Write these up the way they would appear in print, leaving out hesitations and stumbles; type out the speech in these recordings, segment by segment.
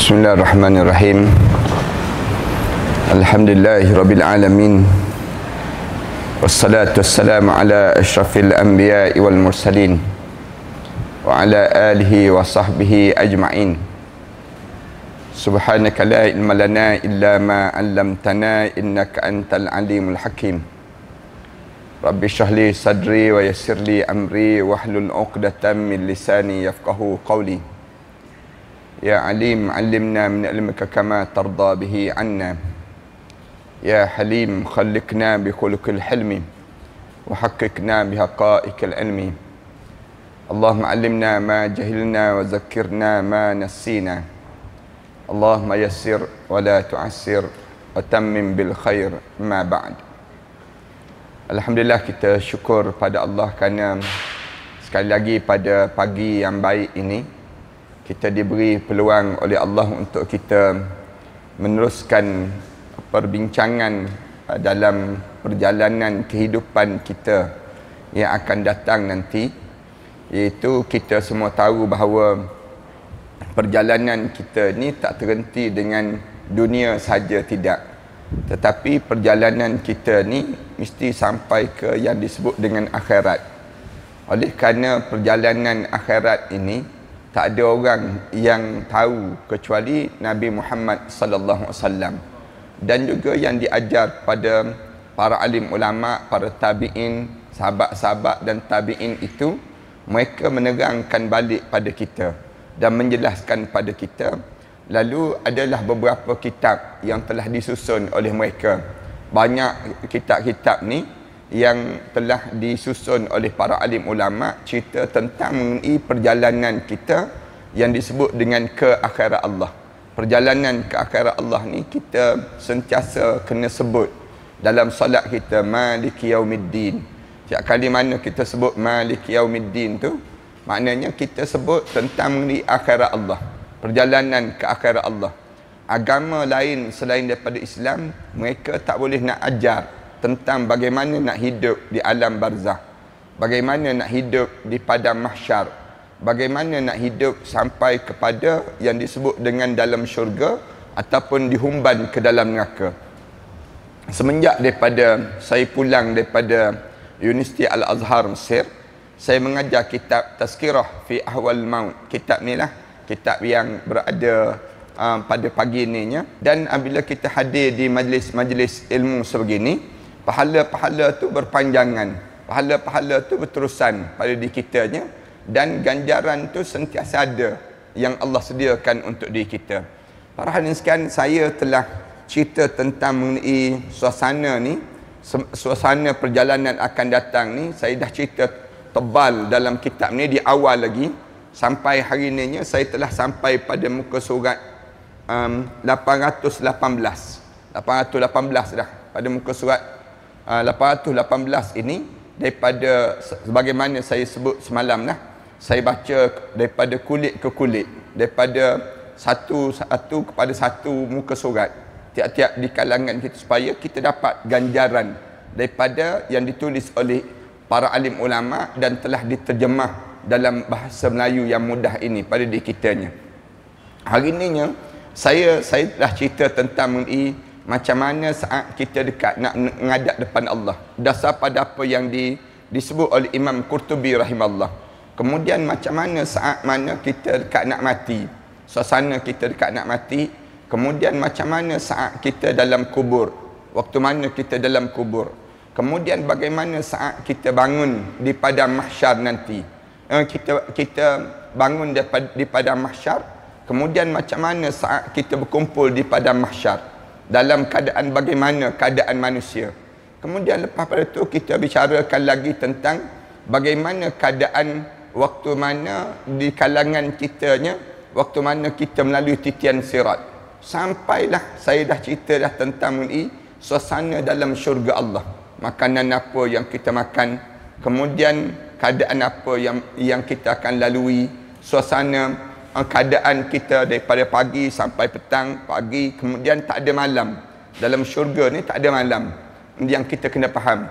Bismillahirrahmanirrahim. Alhamdulillahirabbil alamin. Wassalatu wassalamu ala asyrafil anbiya'i wal mursalin wa ala alihi wa sahbihi ajma'in. Subhanaka la ilma lana illa ma 'allamtana innaka antal alimul hakim. Rabbi shrah li sadri wa yassir li amri wahlul 'uqdatam min lisani yafqahu qawli. Ya alim, allimna min ilmika kama tarda bihi anna. Ya halim, khalliqna bi khuluqil hilmi wa haqqqiqna bi haqa'iqil ilmi. Allahumma allimna ma jahilna wa zakkirna ma nassina. Allahumma yassir wa la tu'assir wa tammim bil khair ma ba'd. Alhamdulillah, kita syukur pada Allah kerana sekali lagi pada pagi yang baik ini kita diberi peluang oleh Allah untuk kita meneruskan perbincangan dalam perjalanan kehidupan kita yang akan datang nanti, iaitu kita semua tahu bahawa perjalanan kita ni tak terhenti dengan dunia saja, tidak, tetapi perjalanan kita ni mesti sampai ke yang disebut dengan akhirat. Oleh kerana perjalanan akhirat ini tak ada orang yang tahu kecuali Nabi Muhammad sallallahu alaihi wasallam, dan juga yang diajar pada para alim ulama, para tabi'in, sahabat-sahabat dan tabi'in itu, mereka menerangkan balik pada kita dan menjelaskan pada kita. Lalu adalah beberapa kitab yang telah disusun oleh mereka. Banyak kitab-kitab ni yang telah disusun oleh para alim ulama cerita tentang mengenai perjalanan kita yang disebut dengan ke akhirat Allah. Perjalanan ke akhirat Allah ni kita sentiasa kena sebut dalam solat kita, Maliki Yaumiddin. Tiap kali mana kita sebut Maliki Yaumiddin tu, maknanya kita sebut tentang mengenai akhirat Allah, perjalanan ke akhirat Allah. Agama lain selain daripada Islam, mereka tak boleh nak ajar tentang bagaimana nak hidup di alam barzah, bagaimana nak hidup di padang mahsyar, bagaimana nak hidup sampai kepada yang disebut dengan dalam syurga ataupun dihumban ke dalam neraka. Semenjak daripada saya pulang daripada Universiti Al-Azhar Mesir, saya mengajar kitab Tazkirah fi Ahwal Maut. Kitab ni lah kitab yang berada pada pagi ininya, dan apabila kita hadir di majlis-majlis ilmu sebegini, pahala-pahala tu berpanjangan, pahala-pahala tu berterusan pada diri kitanya, dan ganjaran tu sentiasa ada yang Allah sediakan untuk diri kita. Para hadirin sekalian, saya telah cerita tentang mengenai suasana ni, suasana perjalanan akan datang ni. Saya dah cerita tebal dalam kitab ni di awal lagi. Sampai hari ininya saya telah sampai pada muka surat 818 dah, pada muka surat 818 ini. Daripada sebagaimana saya sebut semalam lah, saya baca daripada kulit ke kulit, daripada satu kepada satu muka surat tiap-tiap di kalangan kita, supaya kita dapat ganjaran daripada yang ditulis oleh para alim ulama dan telah diterjemah dalam bahasa Melayu yang mudah ini pada diri kitanya. Hari ininya saya dah cerita tentang mengenai macam mana saat kita dekat nak menghadap depan Allah, dasar pada apa yang disebut oleh Imam Qurtubi rahimahullah. Kemudian macam mana saat mana kita dekat nak mati, suasana kita dekat nak mati. Kemudian macam mana saat kita dalam kubur, waktu mana kita dalam kubur. Kemudian bagaimana saat kita bangun di padang mahsyar nanti, kita bangun di padang mahsyar. Kemudian macam mana saat kita berkumpul di padang mahsyar, dalam keadaan bagaimana keadaan manusia. Kemudian lepas pada itu kita bicarakan lagi tentang bagaimana keadaan waktu mana di kalangan kitanya, waktu mana kita melalui titian sirat. Sampailah saya dah cerita dah tentang mengenai suasana dalam syurga Allah, makanan apa yang kita makan, kemudian keadaan apa yang kita akan lalui, suasana keadaan kita daripada pagi sampai petang, pagi, kemudian tak ada malam. Dalam syurga ni tak ada malam. Yang kita kena faham,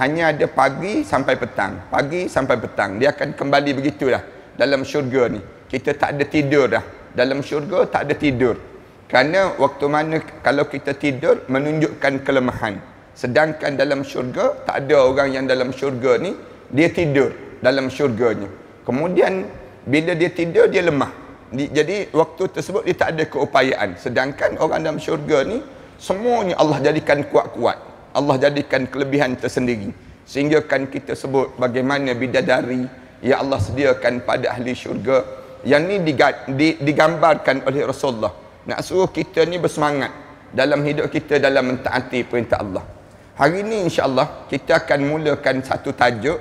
hanya ada pagi sampai petang, pagi sampai petang. Dia akan kembali begitulah dalam syurga ni. Kita tak ada tidur dah. dalam syurga tak ada tidur. Kerana waktu mana kalau kita tidur menunjukkan kelemahan. Sedangkan dalam syurga tak ada orang yang dalam syurga ni dia tidur dalam syurganya. Kemudian bila dia tidur dia lemah. Jadi waktu tersebut dia tak ada keupayaan. Sedangkan orang dalam syurga ni semuanya Allah jadikan kuat-kuat. Allah jadikan kelebihan tersendiri. Sehingga kan kita sebut bagaimana bidadari yang Allah sediakan pada ahli syurga. Yang ni digambarkan oleh Rasulullah. Nak suruh kita ni bersemangat dalam hidup kita dalam mentaati perintah Allah. Hari ni insya-Allah kita akan mulakan satu tajuk.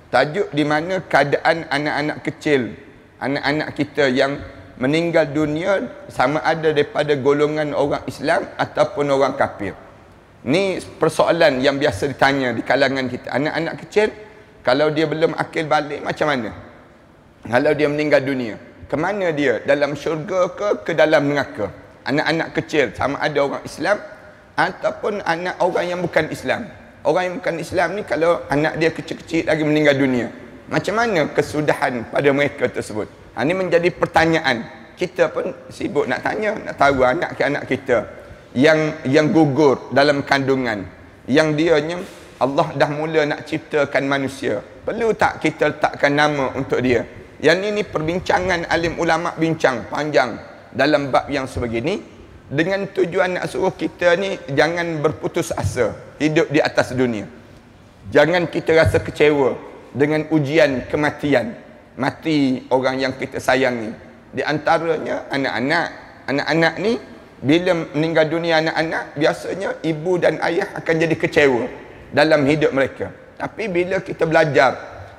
Tajuk di mana keadaan anak-anak kecil, anak-anak kita yang meninggal dunia sama ada daripada golongan orang Islam ataupun orang kafir. Ni persoalan yang biasa ditanya di kalangan kita. Anak-anak kecil, kalau dia belum akil balik macam mana? Kalau dia meninggal dunia, ke mana dia? Dalam syurga ke dalam neraka? Anak-anak kecil sama ada orang Islam ataupun anak orang yang bukan Islam. Orang yang bukan Islam ni kalau anak dia kecil-kecil lagi meninggal dunia, macam mana kesudahan pada mereka tersebut? Ini menjadi pertanyaan. Kita pun sibuk nak tanya, nak tahu anak kita yang gugur dalam kandungan, yang dianya Allah dah mula nak ciptakan manusia. Perlu tak kita letakkan nama untuk dia? Yang ini perbincangan alim ulama bincang panjang dalam bab yang sebegini, dengan tujuan nak suruh kita ni jangan berputus asa hidup di atas dunia. Jangan kita rasa kecewa dengan ujian kematian. Mati orang yang kita sayangi. Di antaranya anak-anak. Anak-anak ni bila meninggal dunia anak-anak, biasanya ibu dan ayah akan jadi kecewa dalam hidup mereka. Tapi bila kita belajar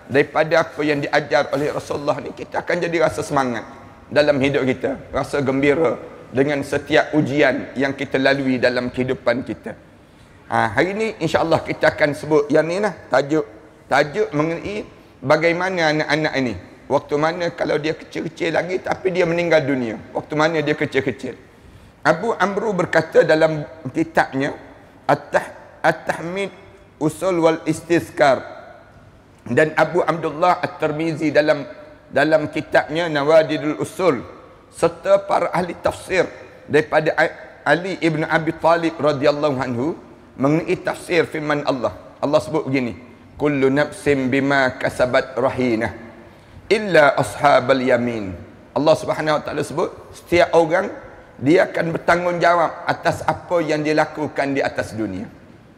daripada apa yang diajar oleh Rasulullah ni, kita akan jadi rasa semangat dalam hidup kita, rasa gembira dengan setiap ujian yang kita lalui dalam kehidupan kita. Hari ni insya-Allah kita akan sebut yang ni lah, tajuk mengenai bagaimana anak-anak ini, waktu mana kalau dia kecil-kecil lagi tapi dia meninggal dunia, waktu mana dia kecil-kecil. Abu Amru berkata dalam kitabnya At-Tahmid Usul wal Istizkar, dan Abu Abdullah At-Tirmizi dalam kitabnya Nawadidul Usul, serta para ahli tafsir daripada Ali ibn Abi Talib radhiyallahu anhu mengenai tafsir firman Allah. Allah sebut begini, kullu nafsin bima kasabat rahinah illa ashabal yamin. Allah Subhanahu wa taala sebut setiap orang dia akan bertanggungjawab atas apa yang dia lakukan di atas dunia.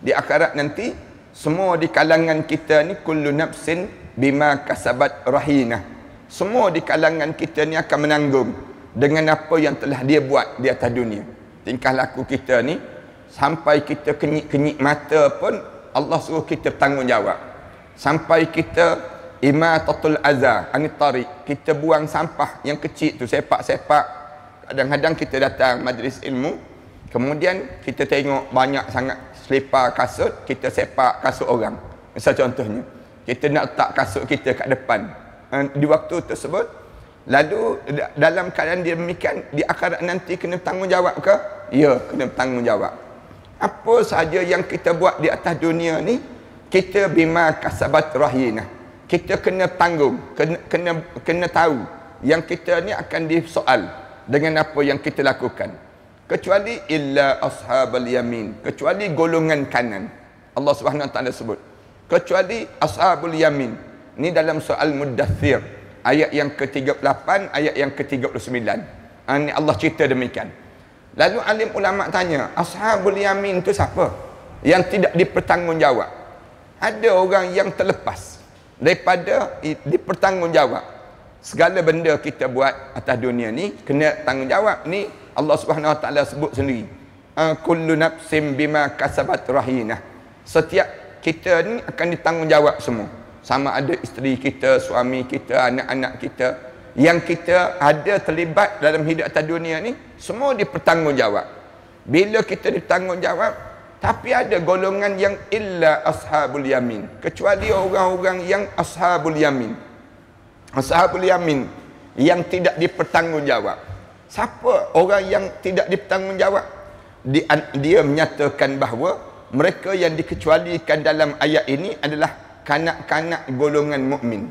Di akhirat nanti semua di kalangan kita ni kullu nafsin bima kasabat rahinah. Semua di kalangan kita ni akan menanggung dengan apa yang telah dia buat di atas dunia. Tingkah laku kita ni sampai kita kenyik-kenyik mata pun Allah suruh kita bertanggungjawab. Sampai kita imatatul adza anit tariq, kita buang sampah yang kecil tu, sepak-sepak. Kadang-kadang kita datang majlis ilmu, kemudian kita tengok banyak sangat selipar kasut, kita sepak kasut orang. Misal contohnya, kita nak letak kasut kita kat depan. Di waktu tersebut, lalu dalam keadaan dia demikian, di akhirat nanti kena bertanggungjawab ke? Ya, kena bertanggungjawab. Apa sahaja yang kita buat di atas dunia ni, kita bima kasabat rahinah. Kita kena tanggung, kena tahu yang kita ni akan disoal dengan apa yang kita lakukan. Kecuali illa ashabal yamin, kecuali golongan kanan. Allah Subhanahu wa taala sebut kecuali ashabul yamin. Ini dalam soal Muddathir ayat yang ke-38, ayat yang ke-39. Ini Allah cerita demikian. Lalu alim ulama tanya, ashabul yamin itu siapa? Yang tidak dipertanggungjawab. Ada orang yang terlepas daripada dipertanggungjawab. Segala benda kita buat atas dunia ni kena tanggungjawab. Ni Allah Subhanahu wa taala sebut sendiri. Kullu nafsin bima kasabat rahinah. Setiap kita ni akan ditanggungjawab semua. Sama ada isteri kita, suami kita, anak-anak kita, yang kita ada terlibat dalam hidup atas dunia ni, semua dipertanggungjawab. Bila kita ditanggungjawab, tapi ada golongan yang illa ashabul yamin, kecuali orang-orang yang ashabul yamin. Ashabul yamin yang tidak dipertanggungjawab. Siapa orang yang tidak dipertanggungjawab? Dia menyatakan bahawa mereka yang dikecualikan dalam ayat ini adalah kanak-kanak golongan mukmin.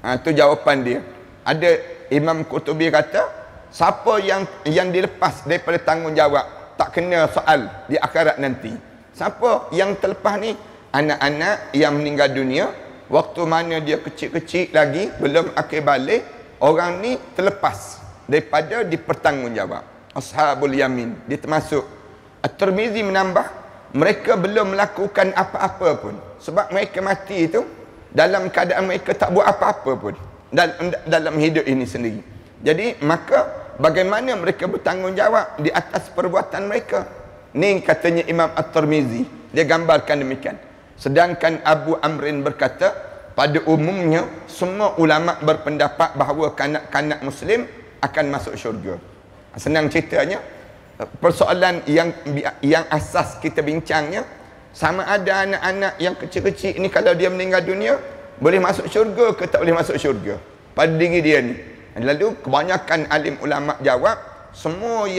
Itu jawapan dia. Ada Imam Qurtubi kata siapa yang dilepas daripada tanggungjawab, tak kena soal di akhirat nanti. Siapa yang terlepas ni? Anak-anak yang meninggal dunia waktu mana dia kecil-kecil lagi, belum akil balik, orang ni terlepas daripada dipertanggungjawab. Ashabul yamin dia termasuk. At-Tirmizi menambah, mereka belum melakukan apa-apa pun, sebab mereka mati itu dalam keadaan mereka tak buat apa-apa pun dalam hidup ini sendiri. Jadi maka bagaimana mereka bertanggungjawab di atas perbuatan mereka? Ni katanya Imam At-Tirmizi, dia gambarkan demikian. Sedangkan Abu Amrin berkata, pada umumnya semua ulama berpendapat bahawa kanak-kanak Muslim akan masuk syurga. Senang ceritanya, persoalan yang asas kita bincangnya, sama ada anak-anak yang kecil-kecil ini kalau dia meninggal dunia boleh masuk syurga ke tak boleh masuk syurga pada diri dia ni. Lalu kebanyakan alim ulama jawab, semua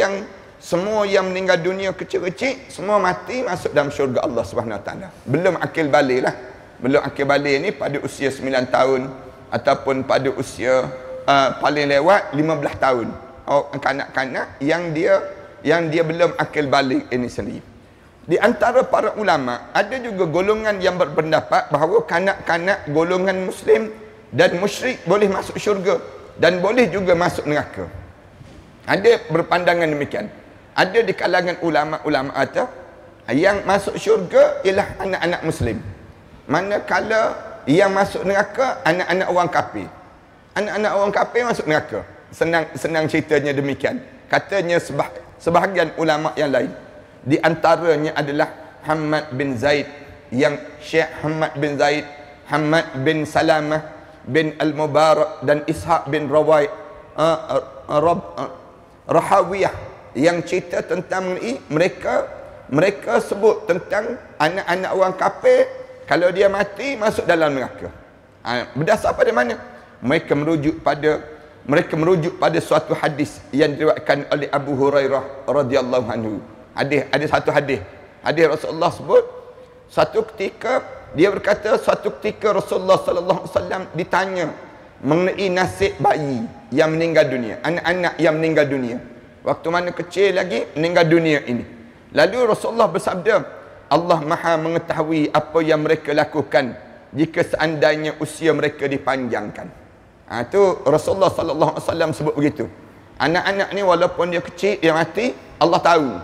yang meninggal dunia kecil-kecil semua mati masuk dalam syurga Allah Subhanahu Wa Taala. Belum akil balik lah. Belum akil balik ni pada usia 9 tahun ataupun pada usia paling lewat 15 tahun. Kanak-kanak yang dia belum akil balik ini sendiri. Di antara para ulama ada juga golongan yang berpendapat bahawa kanak-kanak golongan Muslim dan musyrik boleh masuk syurga dan boleh juga masuk neraka. Ada berpandangan demikian. Ada di kalangan ulama-ulama kata yang masuk syurga ialah anak-anak Muslim, manakala yang masuk neraka anak-anak orang kafir. Anak-anak orang kafir masuk neraka. Senang ceritanya demikian. Katanya sebahagian ulama yang lain, di antaranya adalah Hamad bin Zaid, yang Syekh Hamad bin Zaid, Hamad bin Salamah bin Al-Mubarak dan Ishaq bin Rahawiyah, yang cerita tentang ini. Mereka sebut tentang anak-anak orang kafir kalau dia mati masuk dalam neraka. Berdasar pada mana? Mereka merujuk pada suatu hadis yang diriwayatkan oleh Abu Hurairah radhiyallahu anhu. Ada satu hadis Rasulullah sebut, satu ketika dia berkata, satu ketika Rasulullah sallallahu alaihi wasallam ditanya mengenai nasib bayi yang meninggal dunia, anak-anak yang meninggal dunia waktu mana kecil lagi meninggal dunia ini. Lalu Rasulullah bersabda, Allah Maha mengetahui apa yang mereka lakukan jika seandainya usia mereka dipanjangkan. Itu Rasulullah sallallahu alaihi wasallam sebut begitu. Anak-anak ni walaupun dia kecil, dia mati, Allah tahu.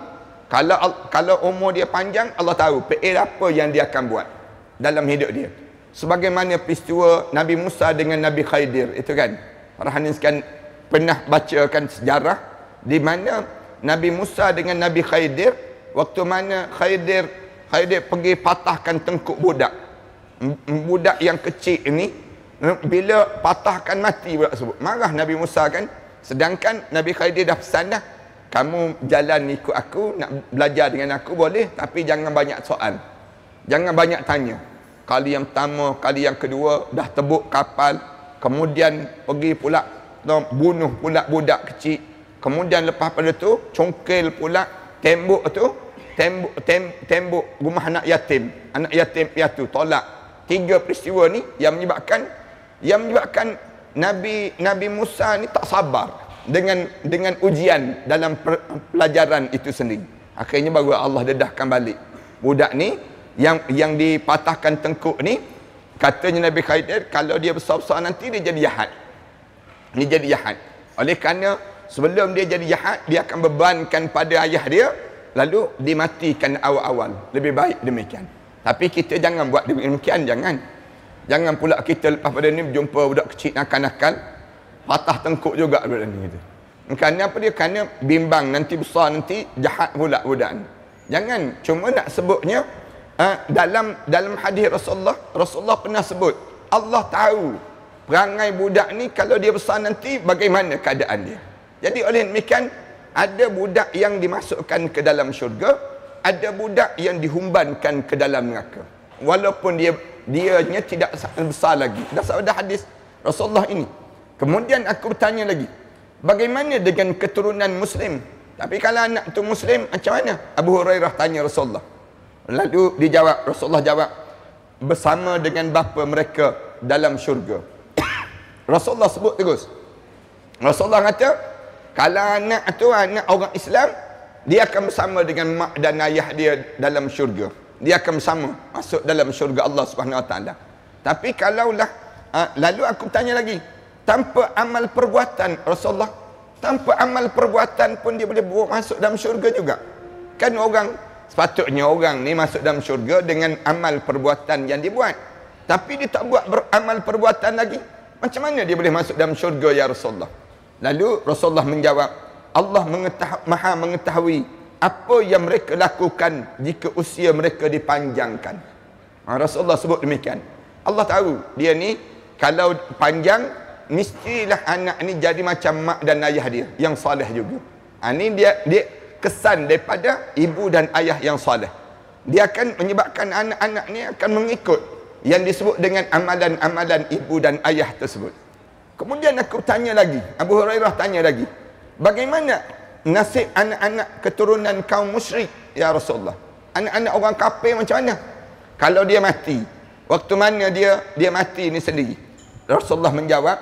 Kalau umur dia panjang, Allah tahu PL apa yang dia akan buat dalam hidup dia. Sebagaimana peristiwa Nabi Musa dengan Nabi Khidir itu kan. Para hadirin sekalian pernah bacakan sejarah di mana Nabi Musa dengan Nabi Khidir, waktu mana Khidir pergi patahkan tengkuk budak yang kecil ini, bila patahkan mati budak tersebut. Marah Nabi Musa kan. Sedangkan Nabi Khidir dah pesan dah, kamu jalan ikut aku, nak belajar dengan aku boleh, tapi jangan banyak soal, jangan banyak tanya. Kali yang pertama, kali yang kedua dah tebuk kapal, kemudian pergi pula bunuh pula budak kecil. Kemudian lepas pada tu congkel pula tembok rumah anak yatim piatu, tolak. 3 peristiwa ni yang menyebabkan Nabi Musa ni tak sabar dengan ujian dalam pelajaran itu sendiri. Akhirnya baru Allah dedahkan balik budak ni yang dipatahkan tengkuk ni. Katanya Nabi Khidir, kalau dia besar-besar nanti dia jadi jahat. Dia jadi jahat. Oleh kerana sebelum dia jadi jahat, dia akan bebankan pada ayah dia, lalu dimatikan awal-awal. Lebih baik demikian. Tapi kita jangan buat demikian, jangan pula kita lepas pada ni berjumpa budak kecil nakal-nakal, patah tengkuk juga budak ni gitu. Kerana apa dia? Kerana bimbang nanti besar nanti jahat pula budak ni. Jangan, cuma nak sebutnya dalam hadis Rasulullah pernah sebut, Allah tahu perangai budak ni kalau dia besar nanti bagaimana keadaan dia. Jadi oleh demikian, ada budak yang dimasukkan ke dalam syurga, ada budak yang dihumbankan ke dalam neraka. Walaupun dianya tidak besar lagi. Dasar pada hadis Rasulullah ini. Kemudian aku bertanya lagi, bagaimana dengan keturunan Muslim? Tapi kalau anak tu Muslim, macam mana? Abu Hurairah tanya Rasulullah. Lalu Rasulullah jawab, bersama dengan bapa mereka dalam syurga. Rasulullah sebut terus. Rasulullah kata, Kalau anak tu anak orang Islam, dia akan bersama dengan mak dan ayah dia dalam syurga. Dia akan bersama masuk dalam syurga Allah Subhanahu Wa Taala. Tapi kalaulah lalu aku tanya lagi, tanpa amal perbuatan Rasulullah, tanpa amal perbuatan pun dia boleh bawa masuk dalam syurga juga. Kan orang, sepatutnya orang ni masuk dalam syurga dengan amal perbuatan yang dibuat. Tapi dia tak buat beramal perbuatan lagi. Macam mana dia boleh masuk dalam syurga ya Rasulullah? Lalu Rasulullah menjawab, Allah maha mengetahui apa yang mereka lakukan jika usia mereka dipanjangkan. Rasulullah sebut demikian. Allah tahu dia ni kalau panjang, mestilah anak ni jadi macam mak dan ayah dia yang soleh juga. Ini dia kesan daripada ibu dan ayah yang soleh. Dia akan menyebabkan anak-anak ni akan mengikut yang disebut dengan amalan-amalan ibu dan ayah tersebut. Kemudian aku tanya lagi, Abu Hurairah tanya lagi, bagaimana nasib anak-anak keturunan kaum musyrik ya Rasulullah? Anak-anak orang kafir macam mana? Kalau dia mati, waktu mana dia mati ni sendiri? Rasulullah menjawab,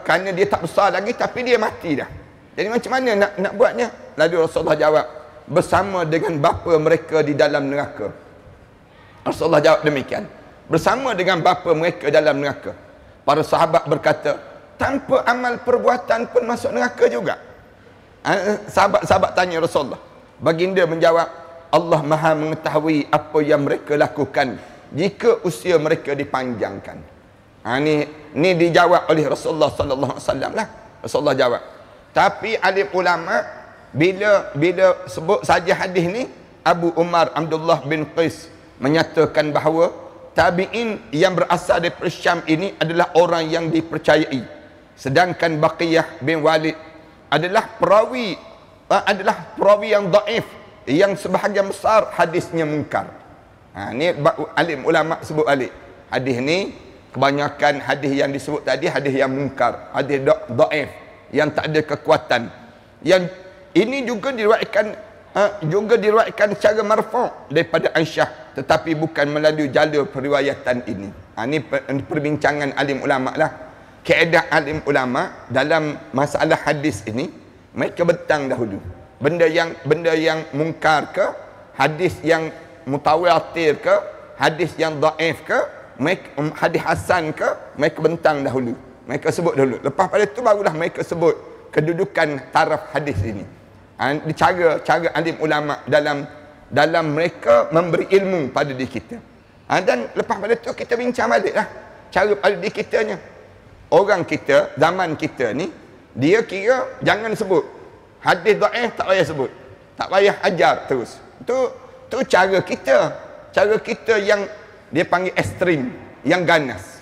kerana dia tak besar lagi tapi dia mati dah. Jadi macam mana nak buatnya? Lalu Rasulullah jawab, bersama dengan bapa mereka di dalam neraka. Rasulullah jawab demikian, bersama dengan bapa mereka dalam neraka. Para sahabat berkata, tanpa amal perbuatan pun masuk neraka juga. Sahabat-sahabat tanya Rasulullah. Baginda menjawab, Allah maha mengetahui apa yang mereka lakukan jika usia mereka dipanjangkan. Ni dijawab oleh Rasulullah sallallahu alaihi wasallam lah. Rasulullah jawab. Tapi alim ulama bila sebut saja hadis ni, Abu Umar Abdullah bin Qais menyatakan bahawa tabi'in yang berasal dari Syam ini adalah orang yang dipercayai. Sedangkan Baqiyah bin Walid adalah perawi yang dhaif, yang sebahagian besar hadisnya mungkar. Ni alim ulama sebut balik. Hadis ni kebanyakan hadis yang disebut tadi hadis yang mungkar, hadis dhaif yang tak ada kekuatan. Yang ini juga diriwayatkan secara marfu' daripada Aisyah, tetapi bukan melalui jalur periwayatan ini. Ini perbincangan alim ulama lah. Kaedah alim ulama dalam masalah hadis ini, mereka bentang dahulu. Benda yang mungkar ke, hadis yang mutawatir ke, hadis yang dhaif ke, hadis hasan ke, mereka bentang dahulu. Mereka sebut dahulu. Lepas pada itu barulah mereka sebut kedudukan taraf hadis ini. Cara alim ulama dalam mereka memberi ilmu pada diri kita. Dan lepas pada itu kita bincang baliklah cara pada diri kitanya. Orang kita, zaman kita ni, dia kira jangan sebut hadis dhaif, tak payah sebut, tak payah ajar terus. Tu cara kita yang dia panggil ekstrim, yang ganas.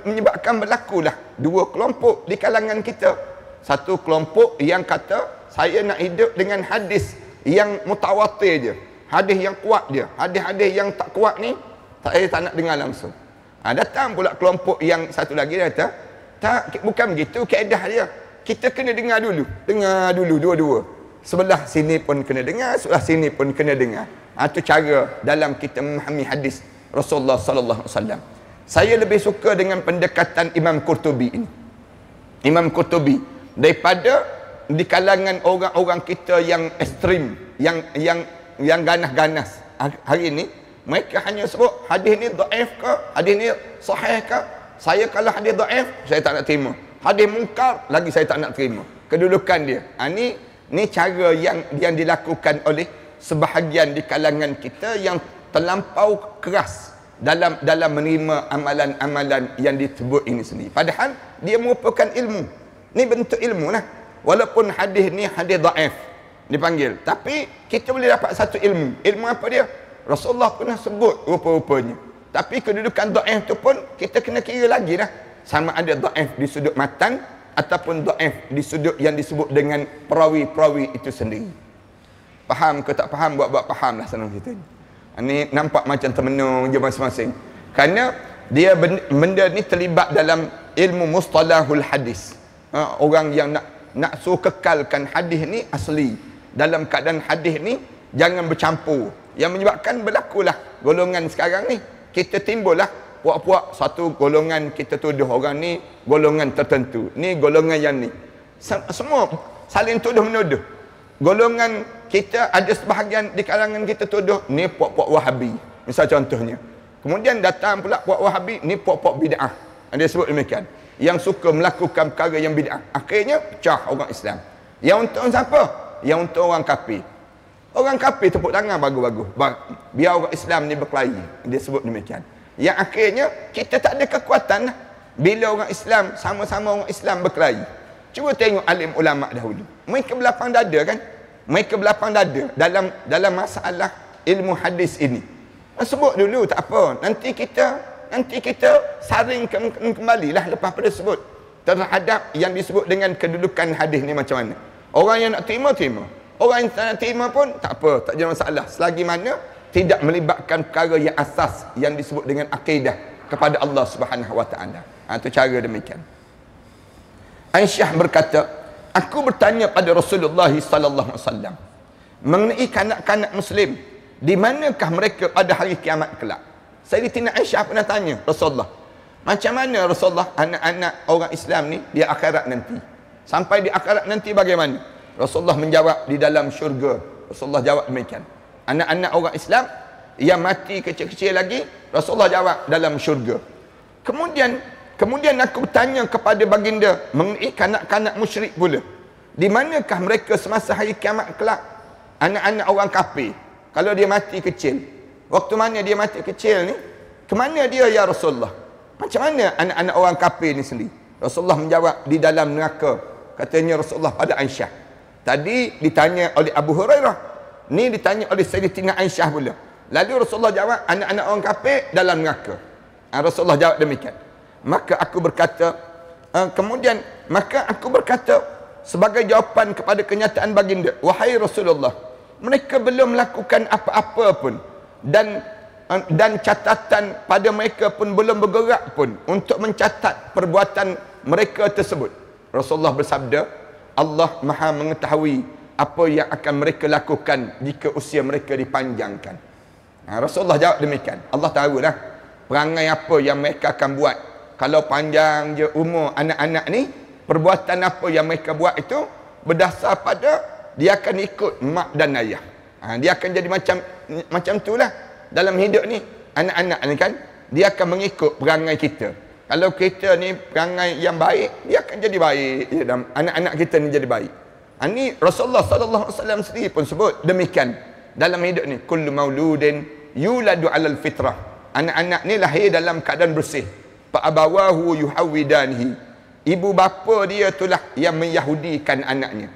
Menyebabkan berlakulah dua kelompok di kalangan kita. Satu kelompok yang kata saya nak hidup dengan hadis yang mutawatir je, hadis yang kuat je. Hadis-hadis yang tak kuat ni saya tak nak dengar langsung. Datang pula kelompok yang satu lagi, dia kata tak, bukan begitu kaedah dia. Kita kena dengar dulu dua-dua. Sebelah sini pun kena dengar, sebelah sini pun kena dengar. Itu cara dalam kita memahami hadis Rasulullah sallallahu alaihi wasallam. Saya lebih suka dengan pendekatan Imam Qurtubi ini. Imam Qurtubi daripada di kalangan orang-orang kita yang ekstrim, yang ganas-ganas hari ini, mereka hanya sebut hadis ni dhaif ke, hadis ni sahih ke. Saya kalau hadis dhaif, saya tak nak terima. Hadis mungkar lagi saya tak nak terima. Kedudukan dia. Ni cara yang dilakukan oleh sebahagian di kalangan kita yang terlampau keras dalam menerima amalan-amalan yang disebut ini sendiri. Padahal dia merupakan ilmu. Ni bentuk ilmu lah. Walaupun hadis ni hadis dhaif dipanggil, tapi kita boleh dapat satu ilmu. Ilmu apa dia? Rasulullah pernah sebut rupa-rupanya. Tapi kedudukan dhaif tu pun kita kena kira lagi dah. Sama ada dhaif di sudut matan ataupun dhaif di sudut yang disebut dengan perawi-perawi itu sendiri. Faham ke tak faham? Buat faham lah senang kita. Ini nampak macam termenung je masing-masing. Kerana dia benda ni terlibat dalam ilmu mustalahul hadis. Orang yang nak suruh kekalkan hadis ni asli. Dalam keadaan hadis ni jangan bercampur. Yang menyebabkan berlakulah golongan sekarang ni. Kita timbullah puak-puak satu golongan, kita tuduh orang ni golongan tertentu. Ni golongan yang ni. Semua saling tuduh menuduh. Golongan kita ada sebahagian di kalangan kita tuduh ni puak-puak Wahabi. Misal contohnya. Kemudian datang pula puak Wahabi ni puak-puak bid'ah. Dia sebut demikian. Yang suka melakukan perkara yang bid'ah. Akhirnya pecah orang Islam. Yang untung siapa? Yang untung orang kafir. Orang kafir tepuk tangan bagus-bagus. Biar orang Islam ni berkelahi. Dia sebut demikian. Yang akhirnya kita tak ada kekuatan lah. Bila orang Islam, sama-sama orang Islam berkelahi. Cuba tengok alim ulama' dahulu. Mereka berlapang dada kan? Mereka berlapang dada dalam masalah ilmu hadis ini. Sebut dulu tak apa. Nanti kita saring kembalilah lepas pada sebut terhadap yang disebut dengan kedudukan hadis ni macam mana. Orang yang nak terima. Orang yang tak nak terima pun tak apa, tak ada masalah. Selagi mana tidak melibatkan perkara yang asas yang disebut dengan akidah kepada Allah Subhanahu Wa Taala. Itu cara demikian. Aisyah berkata, aku bertanya pada Rasulullah sallallahu alaihi wasallam mengenai kanak-kanak muslim, di manakah mereka pada hari kiamat kelak? Sayyidatina Aisyah pernah tanya Rasulullah, macam mana Rasulullah anak-anak orang Islam ni di akhirat nanti? Sampai di akhirat nanti bagaimana? Rasulullah menjawab, di dalam syurga. Rasulullah jawab demikian. Anak-anak orang Islam yang mati kecil-kecil lagi, Rasulullah jawab dalam syurga. Kemudian aku bertanya kepada baginda mengenai kanak-kanak musyrik pula. Di manakah mereka semasa hari kiamat kelak? Anak-anak orang kafir. Kalau dia mati kecil. Waktu mana dia mati kecil ni? Kemana dia ya Rasulullah? Macam mana anak-anak orang kafir ni sendiri? Rasulullah menjawab, di dalam neraka. Katanya Rasulullah pada Aisyah. Tadi ditanya oleh Abu Hurairah. Ni ditanya oleh Sayyidatina Aisyah pula. Lalu Rasulullah jawab, anak-anak orang kafir dalam neraka. Rasulullah jawab demikian. Maka aku berkata sebagai jawapan kepada kenyataan baginda, wahai Rasulullah, mereka belum melakukan apa-apa pun dan catatan pada mereka pun belum bergerak pun untuk mencatat perbuatan mereka tersebut. Rasulullah bersabda, Allah Maha mengetahui apa yang akan mereka lakukan jika usia mereka dipanjangkan. Rasulullah jawab demikian. Allah tahu dah perangai apa yang mereka akan buat. Kalau panjang je umur anak-anak ni, perbuatan apa yang mereka buat itu berdasar pada dia akan ikut mak dan ayah. Dia akan jadi macam itulah dalam hidup ni. Anak-anak ni kan, dia akan mengikut perangai kita. Kalau kita ni perangai yang baik, dia akan jadi baik. Anak-anak kita ni jadi baik. Ini Rasulullah sallallahu alaihi wasallam sendiri pun sebut demikian dalam hidup ni. Kullu mauludin yuladu 'alal fitrah. Anak-anak ni lahir dalam keadaan bersih. Fa abawahu yuhawidanihi. Ibu bapa dia itulah yang menyahudikan anaknya,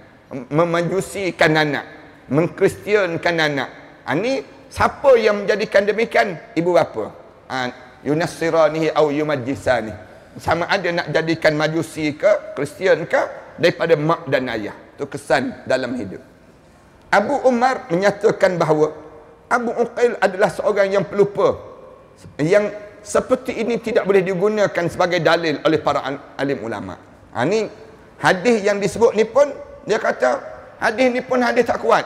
memajusikan anak, mengkristiankan anak. Ini siapa yang menjadikan demikian? Ibu bapa. Yunassiranihi au yumajjisani. Sama ada nak jadikan majusi ke Kristian ke daripada mak dan ayah. Itu kesan dalam hidup. Abu Umar menyatakan bahawa Abu Uqail adalah seorang yang pelupa, yang seperti ini tidak boleh digunakan sebagai dalil oleh para alim ulama. Ini hadis yang disebut ni pun, dia kata hadis ni pun hadis tak kuat.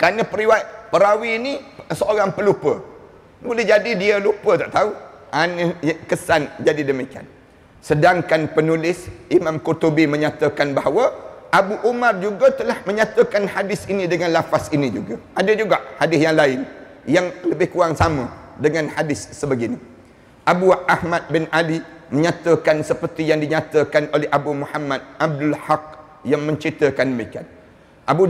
Kerana perawi ni seorang pelupa. Boleh jadi dia lupa, tak tahu. Kesan jadi demikian. Sedangkan penulis Imam Qurtubi menyatakan bahawa Abu Umar juga telah menyatakan hadis ini dengan lafaz ini juga. Ada juga hadis yang lain yang lebih kurang sama dengan hadis sebegini. Abu Ahmad bin Ali menyatakan seperti yang dinyatakan oleh Abu Muhammad Abdul Haq yang menceritakan demikian. Abu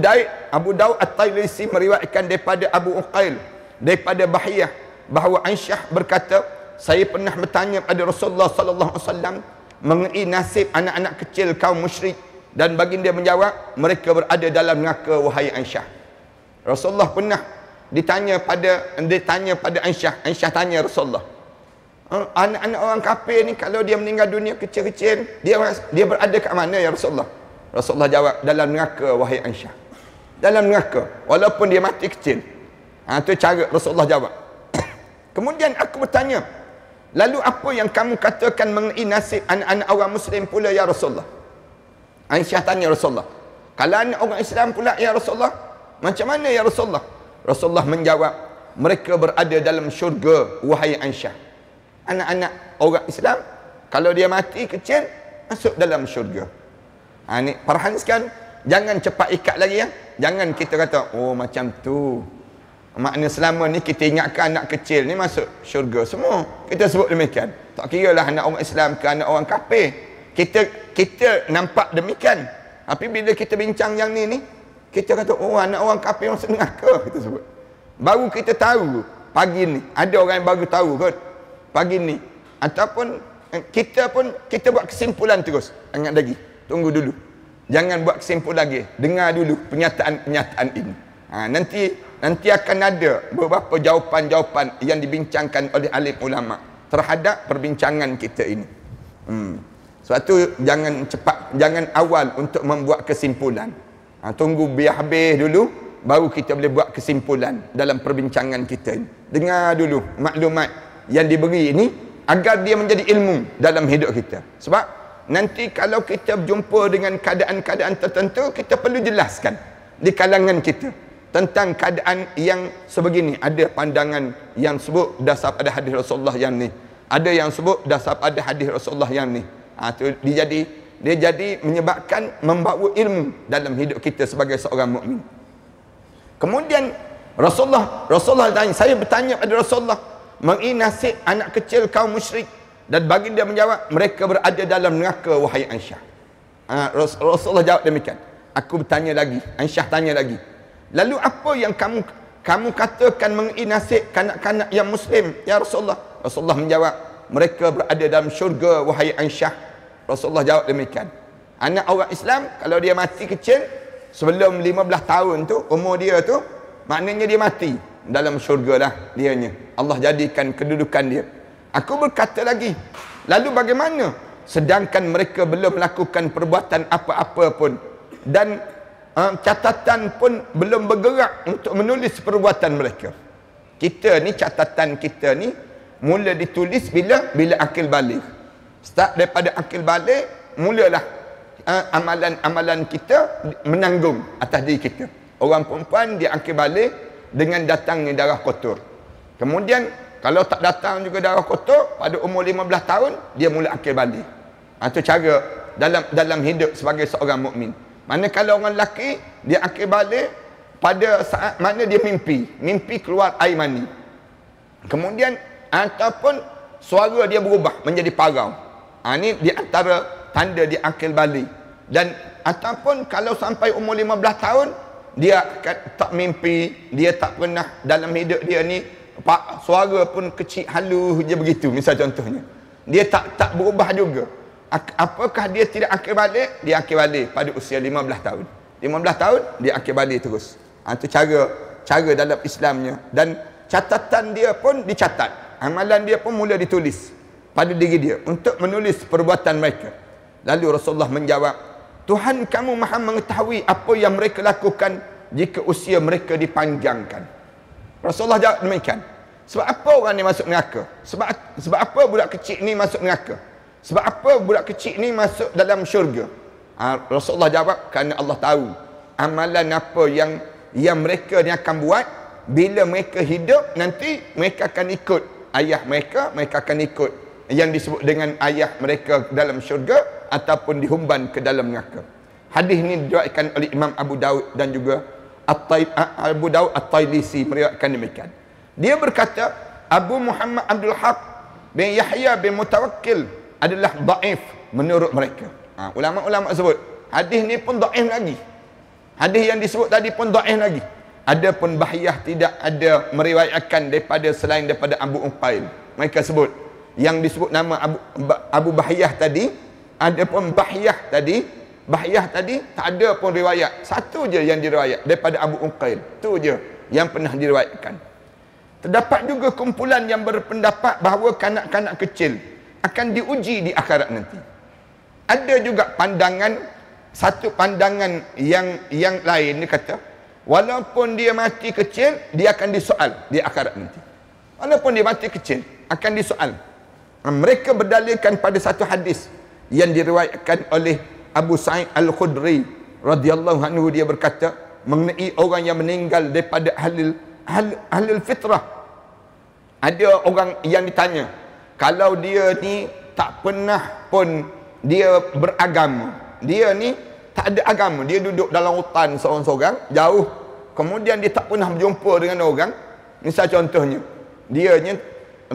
Daud At-Tailisi meriwayatkan daripada Abu Uqail, daripada Bahiyah, bahawa Aisyah berkata, saya pernah bertanya pada Rasulullah sallallahu alaihi wasallam mengenai nasib anak-anak kecil kaum musyrik, dan baginda menjawab, mereka berada dalam neraka wahai Aisyah. Rasulullah pernah ditanya pada Aisyah. Aisyah tanya Rasulullah, anak-anak orang kafir ni kalau dia meninggal dunia kecil-kecil, dia berada kat mana ya Rasulullah? Rasulullah jawab, dalam neraka wahai Aisyah. Dalam neraka walaupun dia mati kecil. Itu cara Rasulullah jawab. Kemudian aku bertanya, lalu apa yang kamu katakan mengenai nasib anak-anak orang Muslim pula ya Rasulullah? Aisyah tanya Rasulullah, kalau anak orang Islam pula ya Rasulullah, macam mana ya Rasulullah? Rasulullah menjawab, mereka berada dalam syurga wahai Aisyah. Anak-anak orang Islam kalau dia mati kecil, masuk dalam syurga. Ni perhatikan, jangan cepat ikat lagi ya. Jangan kita kata, oh macam tu. Makna selama ni kita ingatkan anak kecil ni masuk syurga semua. Kita sebut demikian. Tak kira lah anak orang Islam ke anak orang kafir. Kita nampak demikian. Tapi bila kita bincang yang ni kita kata, oh anak orang kafir masuk neraka, kita sebut. Baru kita tahu pagi ni. Ada orang yang baru tahu kot pagi ni. Ataupun kita buat kesimpulan terus. Ingat lagi. Tunggu dulu. Jangan buat kesimpulan lagi. Dengar dulu pernyataan ini. Nanti akan ada beberapa jawapan-jawapan yang dibincangkan oleh alim ulama terhadap perbincangan kita ini. Sebab tu jangan cepat, jangan awal untuk membuat kesimpulan. Tunggu biar habis dulu, baru kita boleh buat kesimpulan dalam perbincangan kita ini. Dengar dulu maklumat yang diberi ini agar dia menjadi ilmu dalam hidup kita. Sebab nanti kalau kita berjumpa dengan keadaan-keadaan tertentu, kita perlu jelaskan di kalangan kita tentang keadaan yang sebegini. Ada pandangan yang sebut dasar pada hadis Rasulullah yang ni, ada yang sebut dasar pada hadis Rasulullah yang ni. Dia jadi menyebabkan membawa ilmu dalam hidup kita sebagai seorang mukmin. Kemudian Rasulullah tanya, saya bertanya pada Rasulullah mengenai nasib anak kecil kaum musyrik, dan bagi dia menjawab, mereka berada dalam neraka wahai Aisyah. Rasulullah jawab demikian. Aku bertanya lagi, Aisyah tanya lagi, lalu apa yang kamu katakan mengenai nasib kanak-kanak yang muslim ya Rasulullah? Rasulullah menjawab, mereka berada dalam syurga wahai Aisyah. Rasulullah jawab demikian. Anak orang Islam kalau dia mati kecil sebelum 15 tahun tu, umur dia tu, maknanya dia mati dalam syurga lah dianya. Allah jadikan kedudukan dia. Aku berkata lagi, lalu bagaimana sedangkan mereka belum melakukan perbuatan apa-apa pun, dan catatan pun belum bergerak untuk menulis perbuatan mereka. Kita ni, catatan kita ni mula ditulis bila akil balik. Start daripada akil balik, mulalah amalan-amalan kita menanggung atas diri kita. Orang perempuan dia akil balik dengan datangnya darah kotor. Kemudian kalau tak datang juga darah kotor, pada umur 15 tahun dia mula akil balik. Itu cara dalam hidup sebagai seorang mukmin. Manakala orang lelaki dia akil balik pada saat mana dia mimpi keluar air mani. Kemudian ataupun suara dia berubah menjadi parau. Ini di antara tanda dia akil balik. Dan ataupun kalau sampai umur 15 tahun dia tak mimpi, dia tak pernah dalam hidup dia ni suara pun kecil halus je begitu, misal contohnya. Dia tak berubah juga. Apakah dia tidak akil balik? Dia akil balik pada usia 15 tahun. 15 tahun dia akil balik terus. Itu cara dalam Islamnya. Dan catatan dia pun dicatat. Amalan dia pun mula ditulis pada diri dia untuk menulis perbuatan mereka. Lalu Rasulullah menjawab, Tuhan kamu maha mengetahui apa yang mereka lakukan jika usia mereka dipanjangkan. Rasulullah jawab demikian. Sebab apa orang ni masuk neraka? Sebab apa budak kecil ni masuk neraka? Sebab apa budak kecil ni masuk dalam syurga? Rasulullah jawab, kerana Allah tahu amalan apa yang mereka ni akan buat. Bila mereka hidup nanti, mereka akan ikut ayah mereka akan ikut yang disebut dengan ayah mereka dalam syurga ataupun dihumban ke dalam neraka. Hadis ini diriwayatkan oleh Imam Abu Daud dan juga Abu Daud At-Tailisi meriwayatkan demikian. Dia berkata, Abu Muhammad Abdul Haq bin Yahya bin Mutawakkil adalah dhaif menurut mereka. Ulama-ulama sebut hadis ni pun dhaif lagi. Hadis yang disebut tadi pun dhaif lagi. Adapun Bahiyah tidak ada meriwayatkan selain daripada Abu Uqail. Mereka sebut yang disebut nama Abu Bahiyah tadi, adapun Bahiyah tadi tak ada pun riwayat. Satu je yang diriwayat daripada Abu Uqail. Itu je yang pernah diriwayatkan. Terdapat juga kumpulan yang berpendapat bahawa kanak-kanak kecil akan diuji di akhirat nanti. Ada juga satu pandangan yang lain, dia kata walaupun dia mati kecil, dia akan disoal di akhirat nanti. Walaupun dia mati kecil, akan disoal. Mereka berdalilkan pada satu hadis yang diriwayatkan oleh Abu Sa'id Al-Khudri radhiyallahu anhu. Dia berkata mengenai orang yang meninggal daripada ahlul fitrah. Ada orang yang ditanya, kalau dia ni tak pernah pun dia beragama, dia ni tak ada agama. Dia duduk dalam hutan seorang-seorang, jauh. Kemudian dia tak pernah berjumpa dengan orang. Misal contohnya, dianya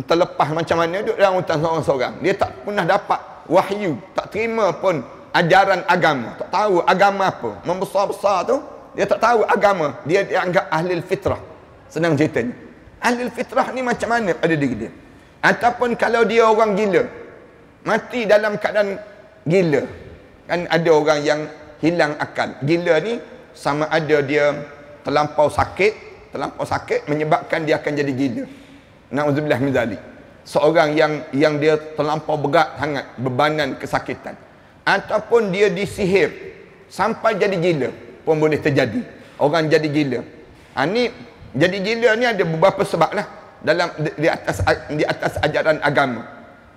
terlepas macam mana duduk dalam hutan seorang-seorang. Dia tak pernah dapat wahyu, tak terima pun ajaran agama. Tak tahu agama apa. Membesar-besar tu, dia tak tahu agama. Dia dianggap ahli fitrah. Senang ceritanya. Ahli fitrah ni macam mana pada diri dia? Ataupun kalau dia orang gila, mati dalam keadaan gila. Kan ada orang yang hilang akal. Gila ni sama ada dia terlampau sakit menyebabkan dia akan jadi gila. Na'udzubillah min zalik. Seorang yang dia terlampau berat sangat bebanan kesakitan. Ataupun dia disihir sampai jadi gila pun boleh terjadi. Orang jadi gila. Ni jadi gila ni ada beberapa sebab lah dalam di atas ajaran agama.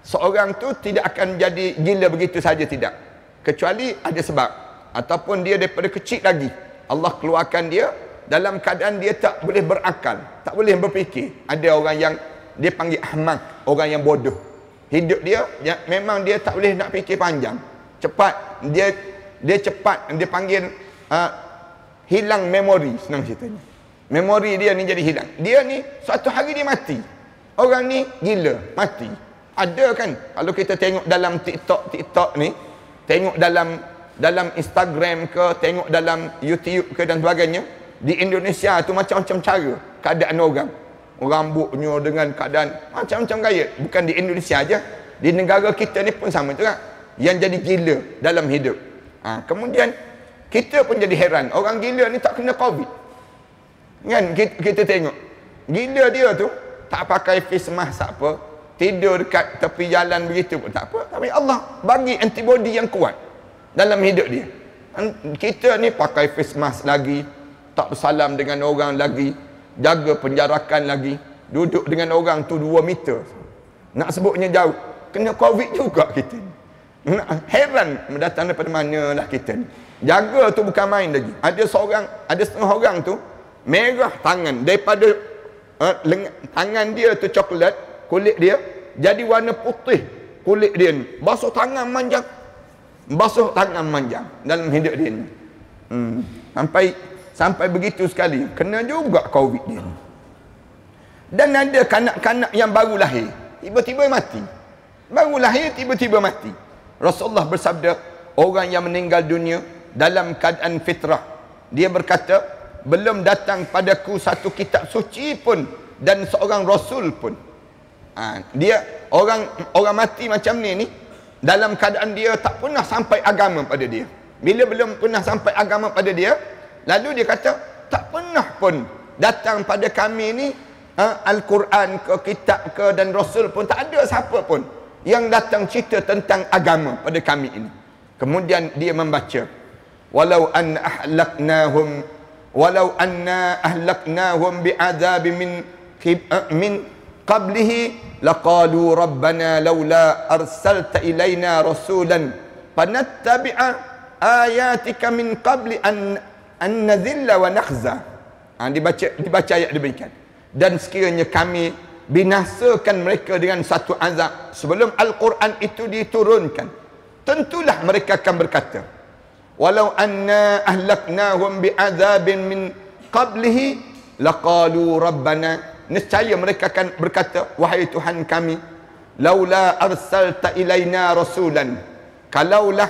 Seorang tu tidak akan jadi gila begitu saja, tidak. Kecuali ada sebab. Ataupun dia daripada kecil lagi Allah keluarkan dia dalam keadaan dia tak boleh berakal, tak boleh berfikir. Ada orang yang dia panggil ahmak, orang yang bodoh. Hidup dia memang dia tak boleh nak fikir panjang. Cepat dia cepat, dia panggil hilang memori, senang ceritanya. Memori dia ni jadi hilang. Dia ni suatu hari dia mati. Orang ni gila, mati. Ada kan kalau kita tengok dalam TikTok ni, tengok dalam Instagram ke, tengok dalam YouTube ke dan sebagainya, di Indonesia tu macam-macam cara keadaan orang. Rambutnya dengan keadaan macam-macam gaya. Bukan di Indonesia aja, di negara kita ni pun sama juga. Yang jadi gila dalam hidup. Kemudian kita pun jadi heran, orang gila ni tak kena Covid. Kan kita tengok gila dia tu tak pakai face mask apa, tidur dekat tepi jalan begitu pun tak apa. Tapi Allah bagi antibody yang kuat dalam hidup dia. Kita ni pakai face mask lagi, tak bersalam dengan orang lagi, jaga penjarakan lagi, duduk dengan orang tu 2 meter. Nak sebutnya jauh, kena Covid juga kita ni. Heran datang daripada manalah kita ni. Jaga tu bukan main lagi. Ada setengah orang tu merah tangan daripada tangan dia tu coklat, kulit dia jadi warna putih kulit dia ni. Basuh tangan manjang dalam hidup dia ni. Sampai begitu sekali. Kena juga Covid dia ni. Dan ada kanak-kanak yang baru lahir, tiba-tiba mati. Baru lahir tiba-tiba mati. Rasulullah bersabda, orang yang meninggal dunia dalam keadaan fitrah, dia berkata, belum datang padaku satu kitab suci pun dan seorang rasul pun. Dia orang mati macam ni dalam keadaan dia tak pernah sampai agama pada dia. Bila belum pernah sampai agama pada dia, lalu dia kata, tak pernah pun datang pada kami ni Al-Quran ke, kitab ke dan rasul pun, tak ada siapa pun yang datang cerita tentang agama pada kami ini. Kemudian dia membaca, walau anna ahlaknahum bi'adzabin min qablihi laqalu rabbana laula arsalta ilaina rasulan fanattabi'a ayatika min qabli an nadhilla wa nakhza. Dibaca ayat demikian. Dan sekiranya kami binasakan mereka dengan satu azab sebelum Al-Quran itu diturunkan, tentulah mereka akan berkata, walau anna ahlaknahum bi'adzabin min qablihi laqalu rabbana, nescaya mereka akan berkata, wahai Tuhan kami, laula arsalta ilaina rasulan, kalaulah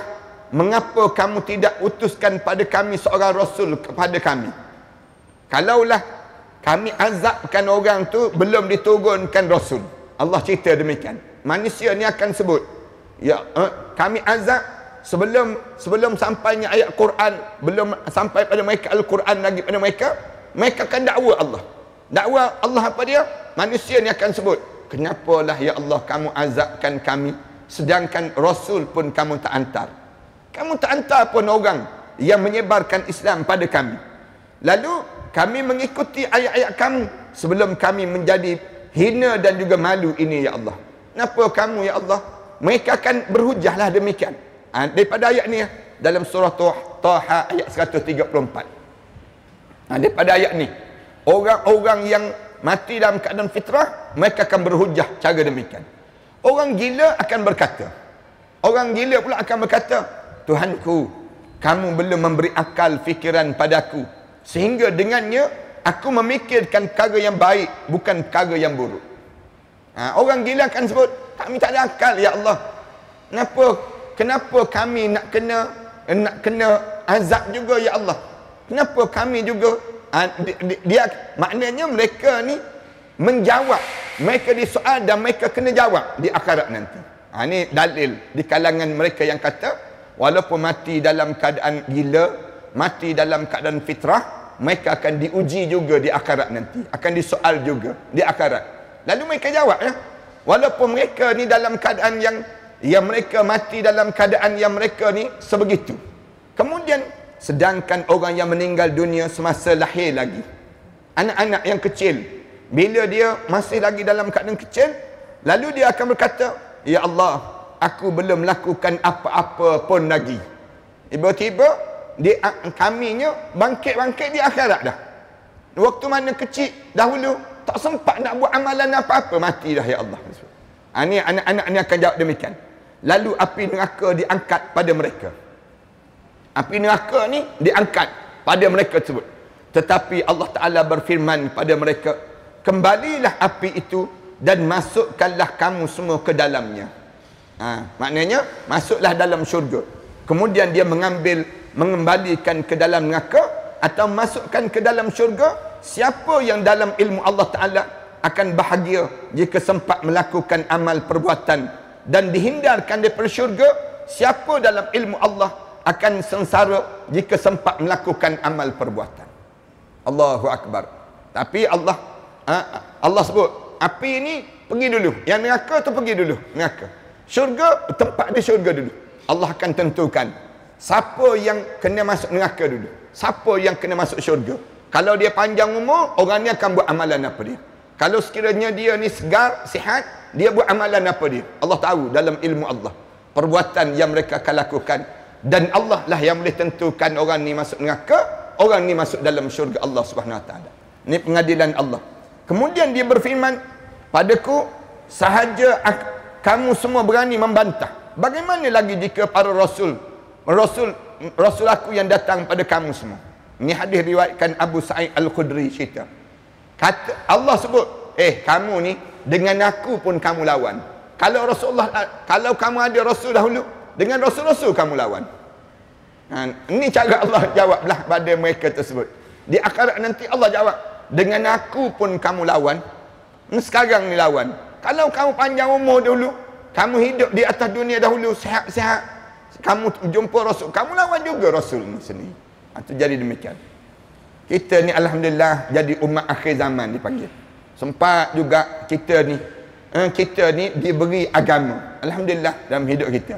mengapa kamu tidak utuskan pada kami seorang rasul kepada kami. Kalaulah kami azabkan orang tu belum diturunkan rasul. Allah cerita demikian. Manusia ni akan sebut, ya, kami azab sebelum sampainya ayat Quran, belum sampai pada mereka Al-Quran lagi pada mereka akan dakwa Allah. Dakwa Allah apa dia? Manusia ni akan sebut, kenapalah ya Allah kamu azabkan kami sedangkan rasul pun kamu tak hantar. Kamu tak hantar pun orang yang menyebarkan Islam pada kami. Lalu kami mengikuti ayat-ayat kamu sebelum kami menjadi hina dan juga malu ini ya Allah. Kenapa kamu ya Allah? Mereka akan berhujahlah demikian. Daripada ayat ni dalam surah Taha ayat 134. Daripada ayat ni, orang-orang yang mati dalam keadaan fitrah, mereka akan berhujah cara demikian. Orang gila akan berkata, Tuhanku, kamu belum memberi akal fikiran padaku, sehingga dengannya aku memikirkan perkara yang baik, bukan perkara yang buruk. Orang gila akan sebut, kami tak ada akal, ya Allah. Kenapa kami nak kena azab juga, ya Allah? Kenapa kami juga dia maknanya mereka ni menjawab, mereka disoal dan mereka kena jawab di akhirat nanti. Ini dalil di kalangan mereka yang kata walaupun mati dalam keadaan gila, mati dalam keadaan fitrah, mereka akan diuji juga di akhirat nanti, akan disoal juga di akhirat. Lalu mereka jawab, ya, walaupun mereka ni dalam keadaan yang mereka mati dalam keadaan yang mereka ni sebegitu. Kemudian sedangkan orang yang meninggal dunia semasa lahir lagi, anak-anak yang kecil, bila dia masih lagi dalam keadaan kecil, lalu dia akan berkata, ya Allah, aku belum melakukan apa-apa pun lagi. Tiba-tiba kaminya bangkit-bangkit di akhirat dah. Waktu mana kecil dahulu tak sempat nak buat amalan apa-apa, mati dah, ya Allah. Ini anak-anak ni akan jawab demikian. Lalu api neraka diangkat pada mereka. Api neraka ni diangkat pada mereka tersebut. Tetapi Allah Ta'ala berfirman pada mereka, kembalilah api itu dan masukkanlah kamu semua ke dalamnya. Maknanya masuklah dalam syurga. Kemudian dia mengembalikan ke dalam neraka atau masukkan ke dalam syurga. Siapa yang dalam ilmu Allah Ta'ala akan bahagia jika sempat melakukan amal perbuatan dan dihindarkan daripada syurga. Siapa dalam ilmu Allah akan sengsara jika sempat melakukan amal perbuatan. Allahu Akbar. Tapi Allah sebut, api ini pergi dulu, yang neraka tu pergi dulu, neraka. Syurga, tempat di syurga dulu. Allah akan tentukan siapa yang kena masuk neraka dulu, siapa yang kena masuk syurga. Kalau dia panjang umur, orang ni akan buat amalan apa dia. Kalau sekiranya dia ni segar, sihat, dia buat amalan apa dia. Allah tahu dalam ilmu Allah perbuatan yang mereka akan lakukan. Dan Allah lah yang boleh tentukan orang ni masuk neraka, orang ni masuk dalam syurga Allah Subhanahu Wa Taala. Ini pengadilan Allah. Kemudian dia berfirman, padaku sahaja kamu semua berani membantah. Bagaimana lagi jika para rasul aku yang datang pada kamu semua. Ini hadis riwayatkan Abu Sa'id Al-Khudri cerita. Kata Allah sebut, kamu ni dengan aku pun kamu lawan. Kalau kamu ada rasul dahulu, dengan rasul-rasul kamu lawan. Ini cara Allah jawablah pada mereka tersebut. Di akhirat nanti Allah jawab, dengan aku pun kamu lawan. Sekarang ni lawan. Kalau kamu panjang umur dahulu, kamu hidup di atas dunia dahulu sihat-sihat, kamu jumpa rasul, kamu lawan juga rasul ni sendiri. Itu jadi demikian. Kita ni alhamdulillah jadi umat akhir zaman dipanggil. Sempat juga kita ni diberi agama. Alhamdulillah dalam hidup kita.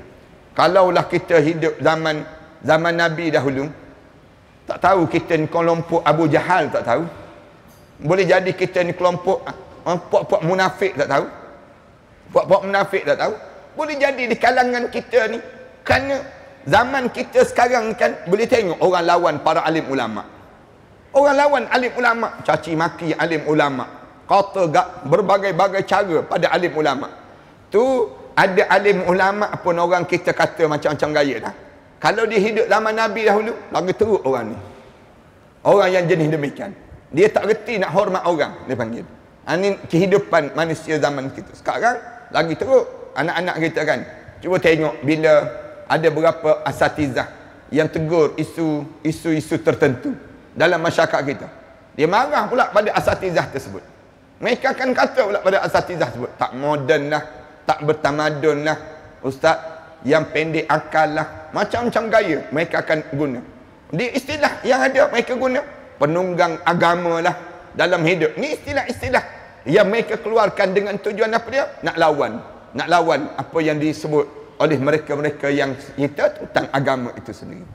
Kalaulah kita hidup zaman Nabi dahulu, tak tahu kita ni kelompok Abu Jahal, tak tahu. Boleh jadi kita ni kelompok puak-puak munafik, tak tahu. Puak-puak munafik, tak tahu. Boleh jadi di kalangan kita ni, kerana zaman kita sekarang kan boleh tengok orang lawan para alim ulama. Orang lawan alim ulama, caci maki alim ulama, kata berbagai-bagai cara pada alim ulama. Tu ada alim ulama pun orang kita kata macam-macam gaya dah. Kalau dia hidup zaman Nabi dahulu, lagi teruk orang ni. Orang yang jenis demikian. Dia tak reti nak hormat orang, dia panggil. Ini kehidupan manusia zaman kita. Sekarang lagi teruk. Anak-anak kita kan, cuba tengok bila ada berapa asatizah yang tegur isu-isu tertentu dalam masyarakat kita. Dia marah pula pada asatizah tersebut. Mereka akan kata pula pada asatizah tersebut, tak moden lah, tak bertamadun lah, ustaz yang pendek akal lah, macam-macam gaya mereka akan guna. Di istilah yang ada mereka guna, penunggang agama lah dalam hidup. Ni istilah-istilah yang mereka keluarkan dengan tujuan apa dia? Nak lawan apa yang disebut oleh mereka-mereka yang kita tentang agama itu sendiri.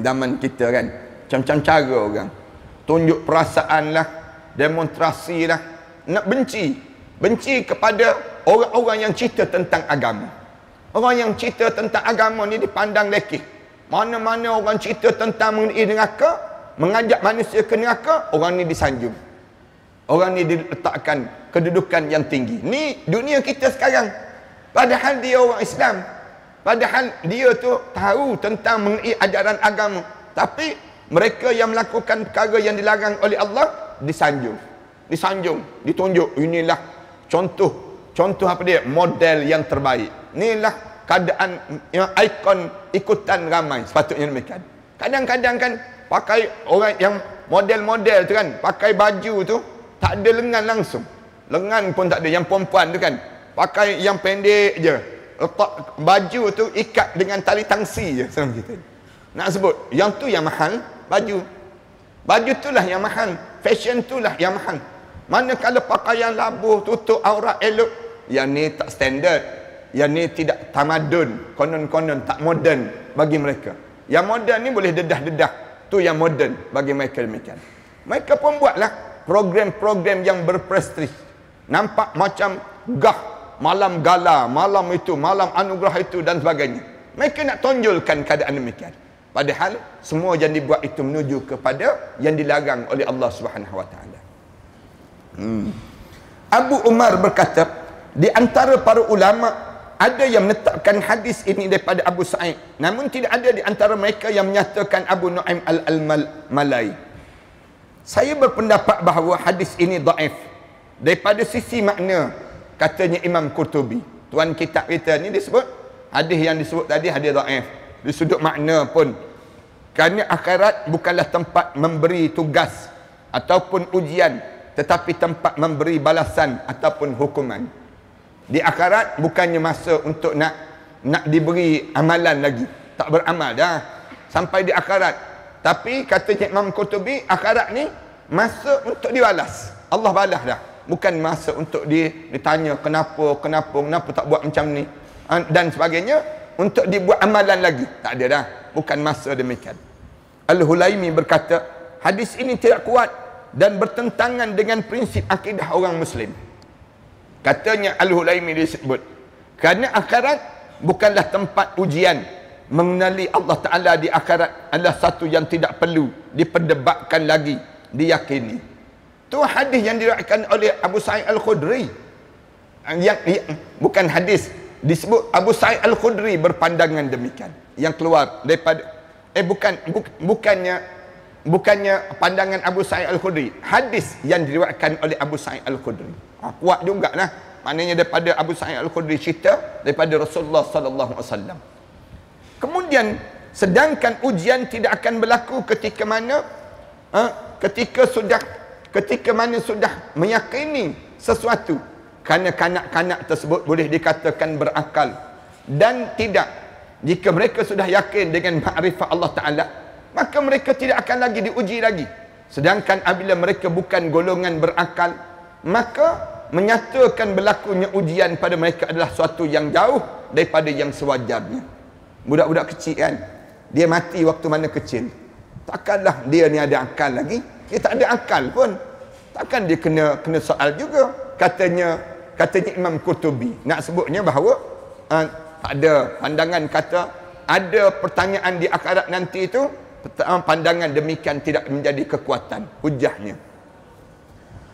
Zaman kita kan macam-macam cara orang tunjuk perasaan lah, demonstrasi lah, nak benci kepada orang-orang yang cerita tentang agama. Orang yang cerita tentang agama ni dipandang lekeh. Mana-mana orang cerita tentang mengenai neraka, mengajak manusia ke neraka, orang ni disanjung. Orang ni diletakkan kedudukan yang tinggi. Ni dunia kita sekarang. Padahal dia orang Islam. Padahal dia tu tahu tentang mengenai ajaran agama. Tapi mereka yang melakukan perkara yang dilarang oleh Allah disanjung. Disanjung, ditunjuk. Inilah contoh apa dia? Model yang terbaik. Inilah keadaan yang ikon ikutan ramai. Sepatutnya demikian. Kadang-kadang kan pakai orang yang model-model tu kan, pakai baju tu tak ada lengan langsung. Lengan pun tak ada. Yang perempuan tu kan pakai yang pendek je. Letak baju tu ikat dengan tali tangsi je. Senang kita nak sebut yang tu yang mahal. Baju itulah yang mahal. Fashion itulah yang mahal. Manakala pakaian labuh, tutup aurat elok, yang ni tak standard, yang ni tidak tamadun, konon-konon tak moden bagi mereka. Yang moden ni boleh dedah-dedah, tu yang moden bagi mereka demikian. Mereka pun buatlah program-program yang berprestij. Nampak macam malam gala, malam itu, malam anugerah itu dan sebagainya. Mereka nak tonjolkan keadaan demikian. Padahal semua yang dibuat itu menuju kepada yang dilarang oleh Allah Subhanahu Wa Taala. Abu Umar berkata, di antara para ulama ada yang menetapkan hadis ini daripada Abu Sa'id, namun tidak ada di antara mereka yang menyatakan Abu Nu'aim al-Malai. Saya berpendapat bahawa hadis ini dhaif daripada sisi makna, katanya Imam Qurtubi. Tuan kitab kita ni disebut hadis yang disebut tadi hadis dhaif. Di sudut makna pun, kerana akhirat bukanlah tempat memberi tugas ataupun ujian, tetapi tempat memberi balasan ataupun hukuman. Di akhirat bukannya masa untuk nak diberi amalan lagi. Tak beramal dah sampai di akhirat. Tapi kata Imam Qurtubi, akhirat ni masa untuk dibalas. Allah balas dah. Bukan masa untuk ditanya kenapa tak buat macam ni dan sebagainya, untuk dibuat amalan lagi. Tak ada dah. Bukan masa demikian. Al-Hulaimi berkata, hadis ini tidak kuat dan bertentangan dengan prinsip akidah orang Muslim. Katanya Al-Hulaimi disebut, kerana akhirat bukanlah tempat ujian. Mengenali Allah Ta'ala di akhirat adalah satu yang tidak perlu diperdebatkan lagi, diyakini. Itu hadis yang diriwayatkan oleh Abu Sa'id Al-Khudri. Bukan hadis, disebut Abu Sa'id Al-Khudri berpandangan demikian. Yang keluar daripada bukannya pandangan Abu Sa'id Al-Khudri. Hadis yang diriwayatkan oleh Abu Sa'id Al-Khudri. Kuat jugalah. Maknanya daripada Abu Sa'id Al-Khudri cerita daripada Rasulullah sallallahu alaihi wasallam. Kemudian sedangkan ujian tidak akan berlaku ketika mana ketika mana sudah meyakini sesuatu. Kerana kanak-kanak tersebut boleh dikatakan berakal dan tidak. Jika mereka sudah yakin dengan makrifat Allah Ta'ala, maka mereka tidak akan lagi diuji lagi. Sedangkan apabila mereka bukan golongan berakal, maka menyatakan berlakunya ujian pada mereka adalah suatu yang jauh daripada yang sewajarnya. Budak-budak kecil kan, dia mati waktu mana kecil. Takkanlah dia ni ada akal lagi. Dia tak ada akal pun. Takkan dia kena soal juga. Katanya Imam Qurtubi. Nak sebutnya bahawa tak ada pandangan kata ada pertanyaan di akhirat nanti itu, pandangan demikian tidak menjadi kekuatan hujahnya.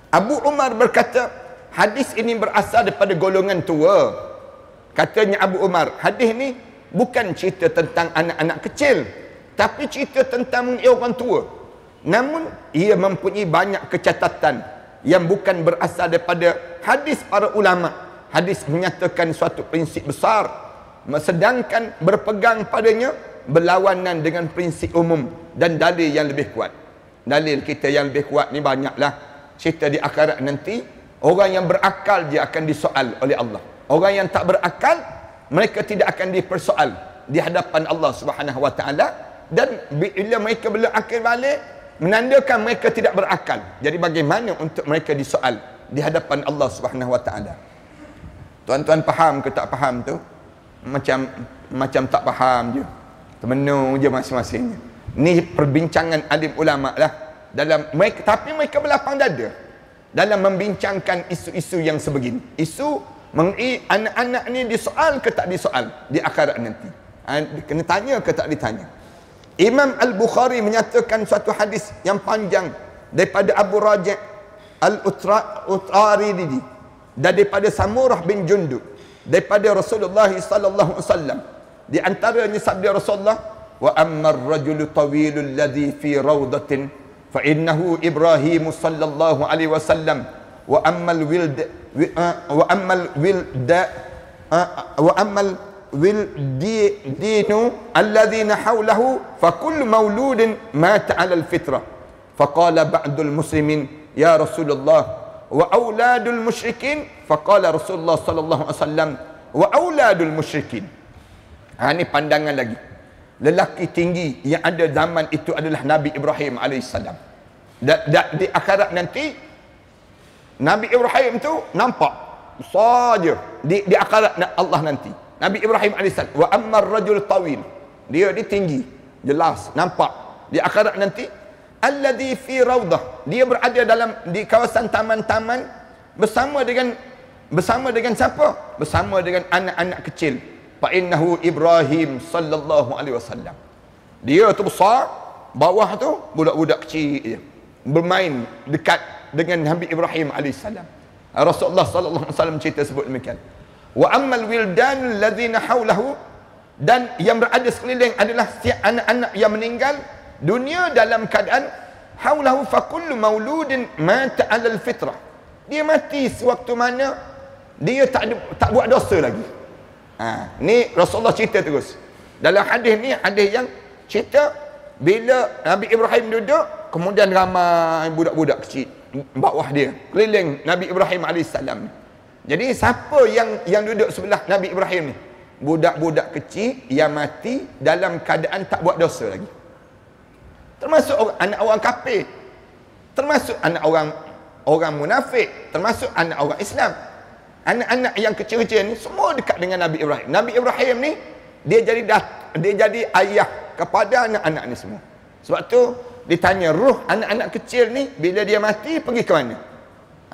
Abu Umar berkata, hadis ini berasal daripada golongan tua. Katanya Abu Umar, hadis ini bukan cerita tentang anak-anak kecil, tapi cerita tentang orang tua. Namun ia mempunyai banyak kecatatan yang bukan berasal daripada hadis para ulama. Hadis menyatakan suatu prinsip besar, sedangkan berpegang padanya berlawanan dengan prinsip umum dan dalil yang lebih kuat. Dalil kita yang lebih kuat ni banyaklah. Cerita di akhirat nanti, orang yang berakal dia akan disoal oleh Allah. Orang yang tak berakal, mereka tidak akan dipersoal di hadapan Allah Subhanahu Wa Taala. Dan bila mereka belum akil balik, menandakan mereka tidak berakal. Jadi bagaimana untuk mereka disoal di hadapan Allah Subhanahu Wa Taala? Tuan-tuan faham ke tak faham tu? Macam tak faham je. Temenung je masing-masing. Ni perbincangan alim ulama lah. Tapi mereka berlapang dada dalam membincangkan isu-isu yang sebegini. Isu mengenai anak-anak ni disoal ke tak disoal di akhirat nanti. Kena tanya ke tak ditanya. Imam Al-Bukhari menyatakan suatu hadis yang panjang daripada Abu Raji' Al-Utaridi dan daripada Samurah bin Jundub daripada Rasulullah sallallahu alaihi wasallam. Di antaranya sabda Rasulullah, wa ammar rajulu tawilul ladzi fi rawdatin fa innahu Ibrahim sallallahu alaihi wasallam wa ammal wild wa ammal wilda wa ammal dinu alladhina hawlahu fa kullu mauludin mata ala al-fitrah. Faqala ba'dul muslimin ya Rasulullah wa auladul musyrikin. Faqala Rasulullah sallallahu alaihi wasallam wa auladul musyrikin. Ini pandangan lagi. Lelaki tinggi yang ada zaman itu adalah Nabi Ibrahim alaihissalam. Di akhirat nanti Nabi Ibrahim tu nampak saja di akhirat Allah nanti. Nabi Ibrahim alaihissalam, wa ammar rajul tawil, dia tinggi, jelas, nampak di akhirat nanti. Alladhi fi rawdah, dia berada di kawasan taman-taman bersama dengan siapa? Bersama dengan anak-anak kecil. Fa innahu Ibrahim sallallahu alaihi wasallam. Dia tu besar, bawah tu budak-budak kecil je, bermain dekat dengan Nabi Ibrahim alaihissalam. Rasulullah sallallahu alaihi wasallam cerita sebut demikian. Wa ammal wildan alladzina hawlahu, dan yang berada sekeliling adalah anak-anak yang meninggal dunia dalam keadaan haulahu fa kullu mauludin mata 'alal fitrah. Dia mati sewaktu mana dia tak buat dosa lagi. Ni Rasulullah cerita terus. Dalam hadis ni, hadis yang cerita bila Nabi Ibrahim duduk, kemudian ramai budak-budak kecil bawah dia keliling Nabi Ibrahim alaihissalam. Jadi siapa yang duduk sebelah Nabi Ibrahim ni? Budak-budak kecil yang mati dalam keadaan tak buat dosa lagi. Termasuk anak orang kafir, termasuk anak orang munafik, termasuk anak orang Islam. Anak-anak yang kecil-kecil ni semua dekat dengan Nabi Ibrahim. Nabi Ibrahim ni dia jadi ayah kepada anak-anak ni semua. Sebab tu ditanya, ruh anak-anak kecil ni bila dia mati pergi ke mana?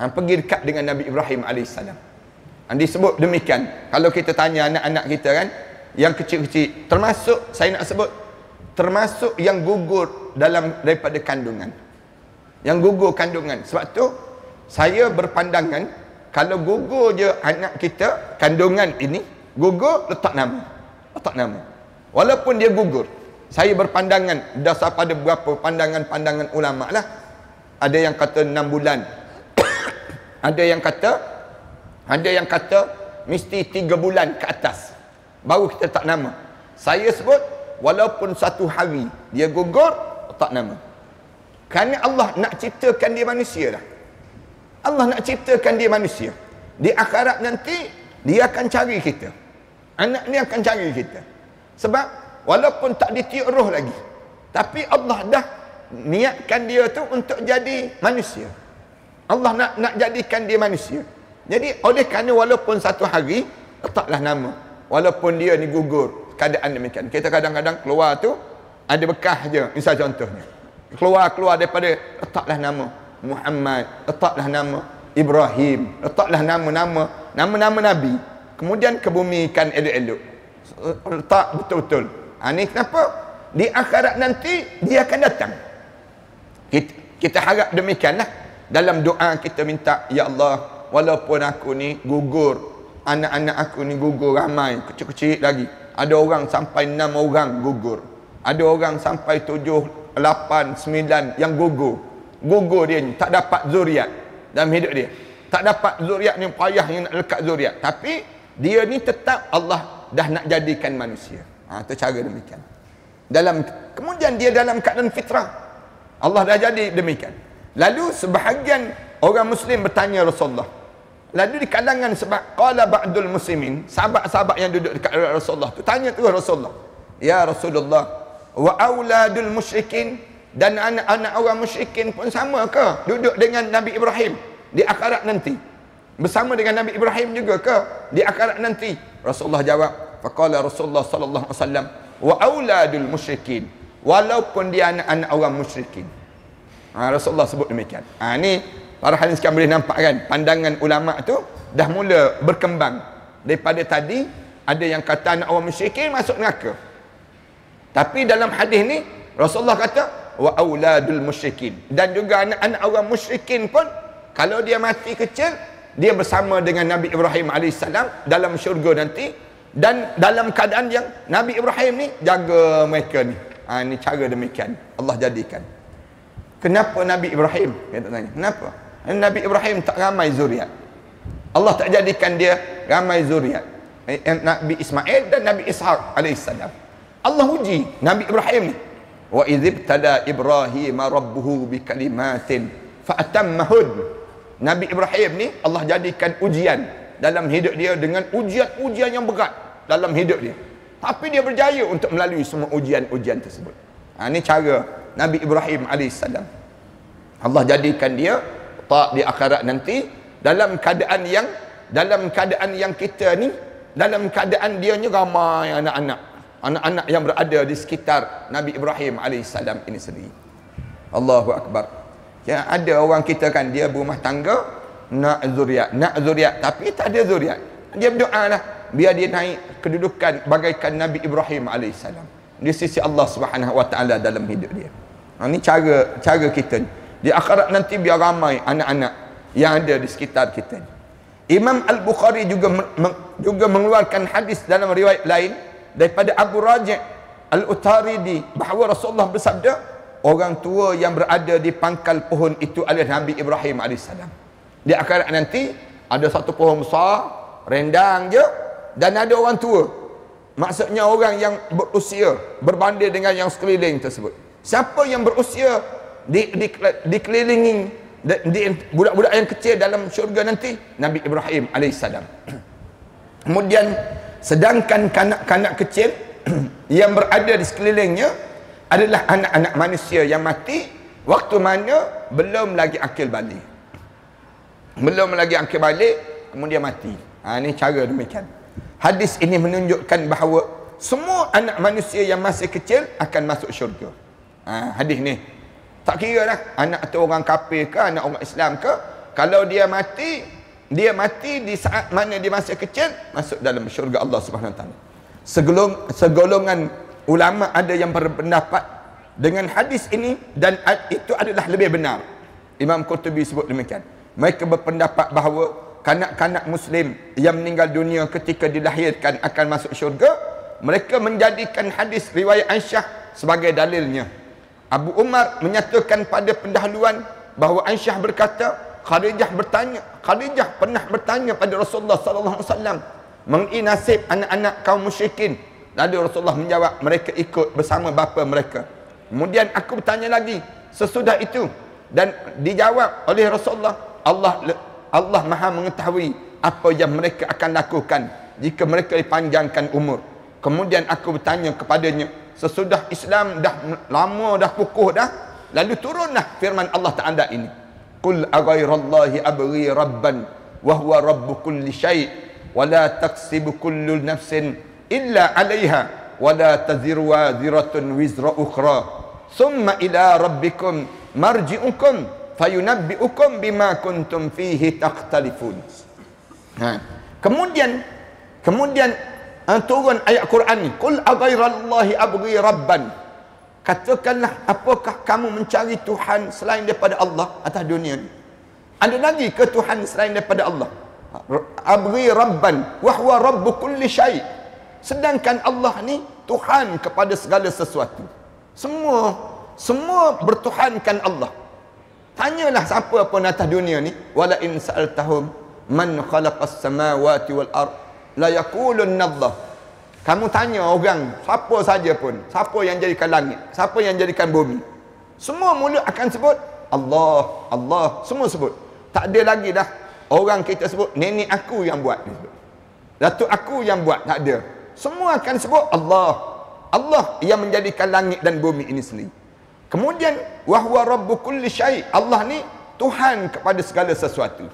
Pergi dekat dengan Nabi Ibrahim alaihissalam. Disebut demikian. Kalau kita tanya anak-anak kita kan, yang kecil-kecil, termasuk saya nak sebut, termasuk yang gugur daripada kandungan, yang gugur kandungan. Sebab tu saya berpandangan, kalau gugur je anak kita kandungan ini, gugur, letak nama, walaupun dia gugur. Saya berpandangan dasar pada beberapa pandangan ulama lah. Ada yang kata 6 bulan ada yang kata mesti 3 bulan ke atas baru kita tak nama. Saya sebut walaupun 1 hari dia gugur, tak nama. Kerana Allah nak ciptakan dia manusia dah. Allah nak ciptakan dia manusia. Di akhirat nanti dia akan cari kita. Anak ni akan cari kita. Sebab walaupun tak ditiup roh lagi, tapi Allah dah niatkan dia tu untuk jadi manusia. Allah nak jadikan dia manusia. Jadi oleh kerana walaupun 1 hari, letaklah nama. Walaupun dia ni gugur keadaan demikian. Kita kadang-kadang keluar tu ada bekas je, misal contohnya. Keluar daripada, letaklah nama Muhammad, letaklah nama Ibrahim, letaklah nama-nama Nabi. Kemudian kebumikan elok-elok. Letak betul-betul. Ini kenapa? Di akhirat nanti dia akan datang. Kita harap demikianlah. Dalam doa kita minta, ya Allah, walaupun aku ni gugur, anak-anak aku ni gugur ramai, kecil-kecil lagi. Ada orang sampai 6 orang gugur. Ada orang sampai 7, 8, 9 yang gugur. Gugur dia ni, tak dapat zuriat dalam hidup dia. Tak dapat zuriat ni, payah yang nak lekat zuriat. Tapi dia ni tetap Allah dah nak jadikan manusia. Itu cara demikian. Kemudian dia dalam keadaan fitrah. Allah dah jadi demikian. Lalu sebahagian orang Muslim bertanya Rasulullah. Lalu di kalangan qala ba'dul muslimin, sahabat-sahabat yang duduk dekat Rasulullah tu tanya terus Rasulullah, ya Rasulullah, wa auladul musyrikin, dan anak-anak orang musyrikin pun sama ke duduk dengan Nabi Ibrahim di akhirat nanti? Bersama dengan Nabi Ibrahim juga ke di akhirat nanti? Rasulullah jawab, faqala Rasulullah sallallahu alaihi wasallam, wa auladul musyrikin, walaupun dia anak-anak orang musyrikin. Rasulullah sebut demikian. Ni para hadirin sekalian boleh nampak kan, pandangan ulama tu dah mula berkembang. Daripada tadi ada yang kata anak orang musyrikin masuk neraka, tapi dalam hadis ni Rasulullah kata wa auladul musyrikin, dan juga anak-anak orang musyrikin pun kalau dia mati kecil, dia bersama dengan Nabi Ibrahim alaihissalam dalam syurga nanti. Dan dalam keadaan yang Nabi Ibrahim ni jaga mereka ni. Ni cara demikian Allah jadikan. Kenapa Nabi Ibrahim? Kita tanya. Kenapa? Nabi Ibrahim tak ramai zuriat. Allah tak jadikan dia ramai zuriat. Nabi Ismail dan Nabi Ishaq alaihissalam. Allah uji Nabi Ibrahim ni. Wa idzib tada Ibrahim rabbuhu bikalimatin fa'atammahun. Nabi Ibrahim ni Allah jadikan ujian dalam hidup dia dengan ujian-ujian yang berat dalam hidup dia. Tapi dia berjaya untuk melalui semua ujian-ujian tersebut. Ini cara Nabi Ibrahim alaihissalam. Allah jadikan dia tak di akhirat nanti dalam keadaan yang kita ni, dalam keadaan dia ni ramai anak-anak yang berada di sekitar Nabi Ibrahim alaihissalam ini sendiri. Allahu akbar. Ya, ada orang kita kan dia berumah tangga nak zuriat tapi tak ada zuriat. Dia berdoa lah biar dia naik kedudukan bagaikan Nabi Ibrahim alaihissalam di sisi Allah Subhanahu wa taala dalam hidup dia. Ini cara kita di akhirat nanti biar ramai anak-anak yang ada di sekitar kita. Imam Al-Bukhari juga mengeluarkan hadis dalam riwayat lain daripada Abu Raji' Al-Utaridi bahawa Rasulullah bersabda, orang tua yang berada di pangkal pohon itu adalah Nabi Ibrahim alaihissalam. Di akhirat nanti ada satu pohon besar, rendang je, dan ada orang tua. Maksudnya orang yang berusia berbanding dengan yang sekeliling tersebut. Siapa yang berusia dikelilingi budak-budak yang kecil dalam syurga nanti? Nabi Ibrahim alaihissalam. Kemudian sedangkan kanak-kanak kecil yang berada di sekelilingnya adalah anak-anak manusia yang mati waktu mana belum lagi akil balik. Kemudian mati. Ini cara demikian. Hadis ini menunjukkan bahawa semua anak manusia yang masih kecil akan masuk syurga. Hadis ni tak kira lah anak tu orang kafir ke, anak orang Islam ke, kalau dia mati di saat mana dia masih kecil, masuk dalam syurga Allah Subhanahu Wa Taala. Segolongan ulama ada yang berpendapat dengan hadis ini dan itu adalah lebih benar. Imam Qurtubi sebut demikian. Mereka berpendapat bahawa kanak-kanak muslim yang meninggal dunia ketika dilahirkan akan masuk syurga. Mereka menjadikan hadis riwayat Aisyah sebagai dalilnya. Abu Umar menyatakan pada pendahuluan bahawa Aisyah berkata, Khadijah pernah bertanya pada Rasulullah sallallahu alaihi wasallam mengenai nasib anak-anak kaum musyrikin. Lalu Rasulullah menjawab, mereka ikut bersama bapa mereka. Kemudian aku bertanya lagi sesudah itu dan dijawab oleh Rasulullah, Allah Maha mengetahui apa yang mereka akan lakukan jika mereka dipanjangkan umur. Kemudian aku bertanya kepadanya sesudah Islam dah lama dah kukuh dah, lalu turunlah firman Allah Ta'ala ini, qul aghairallahi abghi rabban wa huwa rabbu kulli syai' wa la taksibu kullu nafsin illa 'alaiha wa la taziru waziratun wizra ukhra thumma ila rabbikum marji'ukum fayunabbi'ukum bima kuntum fihi takhtalifun. Kemudian turun ayat Quran ni, qul aghairallahi abghi rabban. Katakanlah, apakah kamu mencari Tuhan selain daripada Allah atas dunia ni? Ada lagi ke Tuhan selain daripada Allah? Abghi rabban wa huwa rabbu kulli syai'. Sedangkan Allah ni Tuhan kepada segala sesuatu. Semua bertuhankan Allah. Tanyalah siapa pun atas dunia ni, wala in sa'altahum man khalaqas samawati wal ard la yaqulunna Allah. Kamu tanya orang siapa saja pun, siapa yang jadikan langit, siapa yang jadikan bumi, semua mulut akan sebut Allah, Allah, semua sebut. Tak ada lagi dah orang kita sebut nenek aku yang buat, datuk aku yang buat, tak ada. Semua akan sebut Allah, Allah yang menjadikan langit dan bumi ini sendiri. Kemudian wahwa rabbu kulli syai', Allah ni Tuhan kepada segala sesuatu.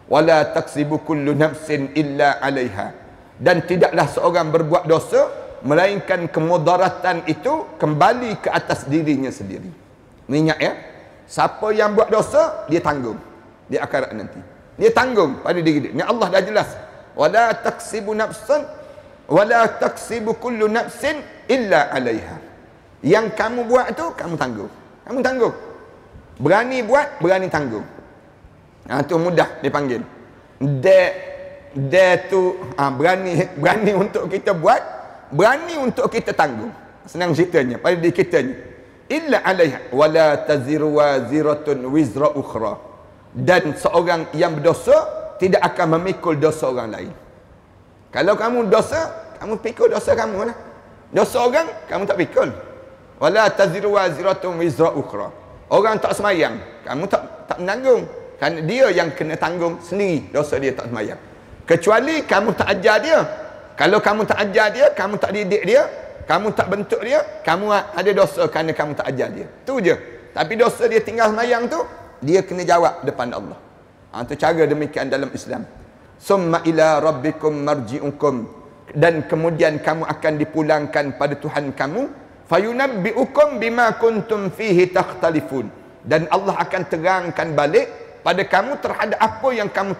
Wala taksibu kullu nafsin illa 'alaiha. Dan tidaklah seorang berbuat dosa melainkan kemudaratan itu kembali ke atas dirinya sendiri. Ingat ya, siapa yang buat dosa dia tanggung di akhirat nanti. Dia tanggung pada diri dia. Ni Allah dah jelas. Wala taksibu kullu nafsin illa 'alaiha. Yang kamu buat itu kamu tanggung. Kamu tanggung. Berani buat, berani tanggung. Itu mudah dipanggil. berani untuk kita buat, berani untuk kita tanggung. Senang ceritanya pada diri kita ni. Illa alaiha wala taziru waziratun wizra ukhra. Dan seorang yang berdosa tidak akan memikul dosa orang lain. Kalau kamu dosa, kamu pikul dosa kamu lah. Dosa orang, kamu tak pikul. Wala taziru waziratun wizra ukhra. Orang tak semayang, kamu tak menanggung. Kerana dia yang kena tanggung sendiri dosa dia tak semayang. Kecuali kamu tak ajar dia. Kalau kamu tak ajar dia, kamu tak didik dia, kamu tak bentuk dia, kamu ada dosa kerana kamu tak ajar dia. Tu je. Tapi dosa dia tinggal semayang tu, dia kena jawab depan Allah. Itu cara demikian dalam Islam. Summa ila rabbikum marji'ukum. Dan kemudian kamu akan dipulangkan pada Tuhan kamu. Fayunabbi'ukum bima kuntum fihi takhtalifun. Dan Allah akan terangkan balik pada kamu terhadap apa yang kamu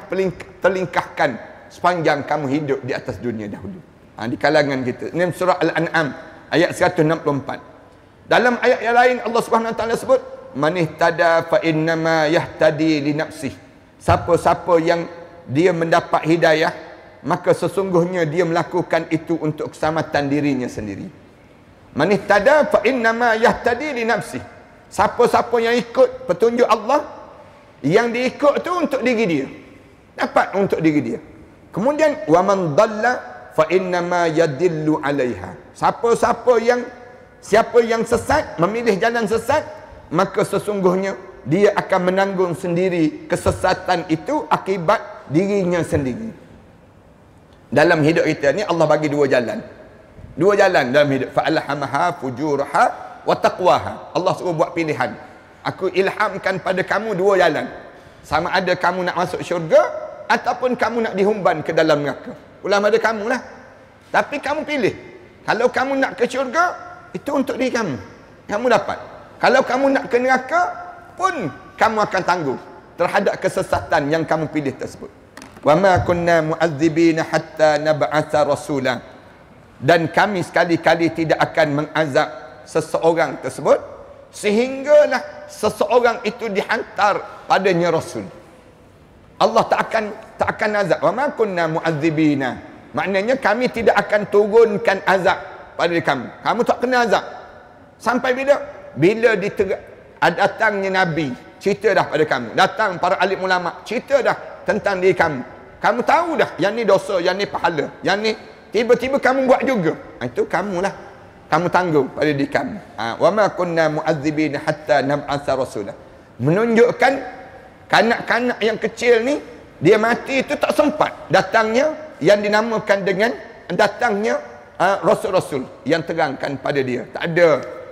terlingkahkan sepanjang kamu hidup di atas dunia dahulu. Di kalangan kita. Ini surah Al-An'am ayat 164. Dalam ayat yang lain Allah Subhanahu Wa Taala sebut, man ihtada fa innama yahtadi li nafsih. Siapa-siapa yang dia mendapat hidayah, maka sesungguhnya dia melakukan itu untuk keselamatan dirinya sendiri. Man ihtada fa innama yahtadi li nafsih. Siapa-siapa yang ikut petunjuk Allah, yang diikut tu untuk diri dia. Dapat untuk diri dia. Kemudian wa man dhalla fa innama yadillu 'alaiha. Siapa yang sesat, memilih jalan sesat, maka sesungguhnya dia akan menanggung sendiri kesesatan itu akibat dirinya sendiri. Dalam hidup kita ni Allah bagi dua jalan. Dua jalan dalam hidup. Fa'alhamaha fujuraha wa taqwaha. Allah suruh buat pilihan. Aku ilhamkan pada kamu dua jalan. Sama ada kamu nak masuk syurga ataupun kamu nak dihumban ke dalam neraka. Ulang pada kamu lah. Tapi kamu pilih. Kalau kamu nak ke syurga, itu untuk diri kamu. Kamu dapat. Kalau kamu nak ke neraka pun kamu akan tanggung terhadap kesesatan yang kamu pilih tersebut. Wa ma kunna mu'adzibina hatta nab'atha rasula. Dan kami sekali-kali tidak akan mengazab seseorang tersebut sehinggalah seseorang itu dihantar padanya rasul. Allah tak akan azab. Wa ma kunna mu'adzibina. Maknanya kami tidak akan turunkan azab pada kamu. Kamu tak kena azab. Sampai bila? Bila datangnya Nabi, cerita dah pada kamu. Datang para alim ulama, cerita dah tentang diri kamu. Kamu tahu dah, yang ni dosa, yang ni pahala, yang ni tiba-tiba kamu buat juga. Itu kamulah. Kamu tanggung pada diri kamu. Wa ma kunna mu'adzibina hatta nab'atha rasulah. Menunjukkan kanak-kanak yang kecil ni, dia mati itu tak sempat datangnya yang dinamakan dengan datangnya rasul-rasul yang terangkan pada dia. Tak ada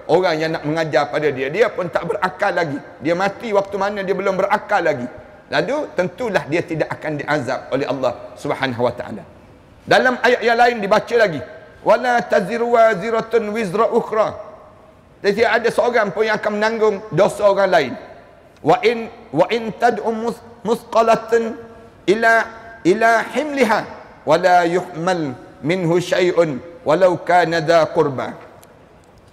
orang yang nak mengajar pada dia. Dia pun tak berakal lagi. Dia mati waktu mana dia belum berakal lagi. Lalu tentulah dia tidak akan diazab oleh Allah Subhanahu Wa Taala. Dalam ayat yang lain dibaca lagi, wala taziru waziratun wizra ukhra. Jadi ada seorang pun yang akan menanggung dosa orang lain. Wa in tad'u musqalatan ila himliha wala yuhmal minhu syai'un walau kana dha qurba.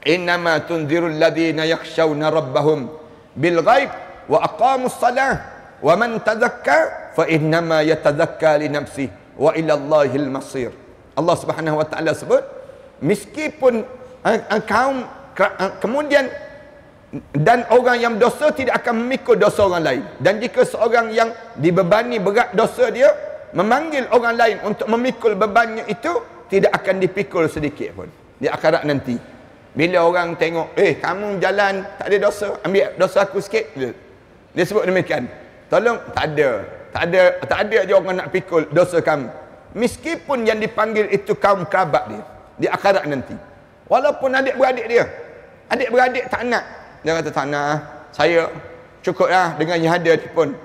Innama tunziru alladhina yakhshawna rabbahum bil ghaib wa aqamus salah wa man tazakka fa innama yatazakka li nafsihi wa ila Allahil masir. Allah Subhanahu Wa Taala sebut, meskipun kaum kemudian dan orang yang berdosa tidak akan memikul dosa orang lain. Dan jika seorang yang dibebani berat dosa dia memanggil orang lain untuk memikul bebannya itu, tidak akan dipikul sedikit pun di akhirat nanti. Bila orang tengok, kamu jalan tak ada dosa, ambil dosa aku sikit. Dia sebut demikian. Tolong, tak ada je orang nak pikul dosa kamu. Meskipun yang dipanggil itu kaum kerabat dia di akhirat nanti. Walaupun adik-beradik dia. Adik-beradik tak nak. Dia kata tak nak, saya cukuplah dengan yang ada pun.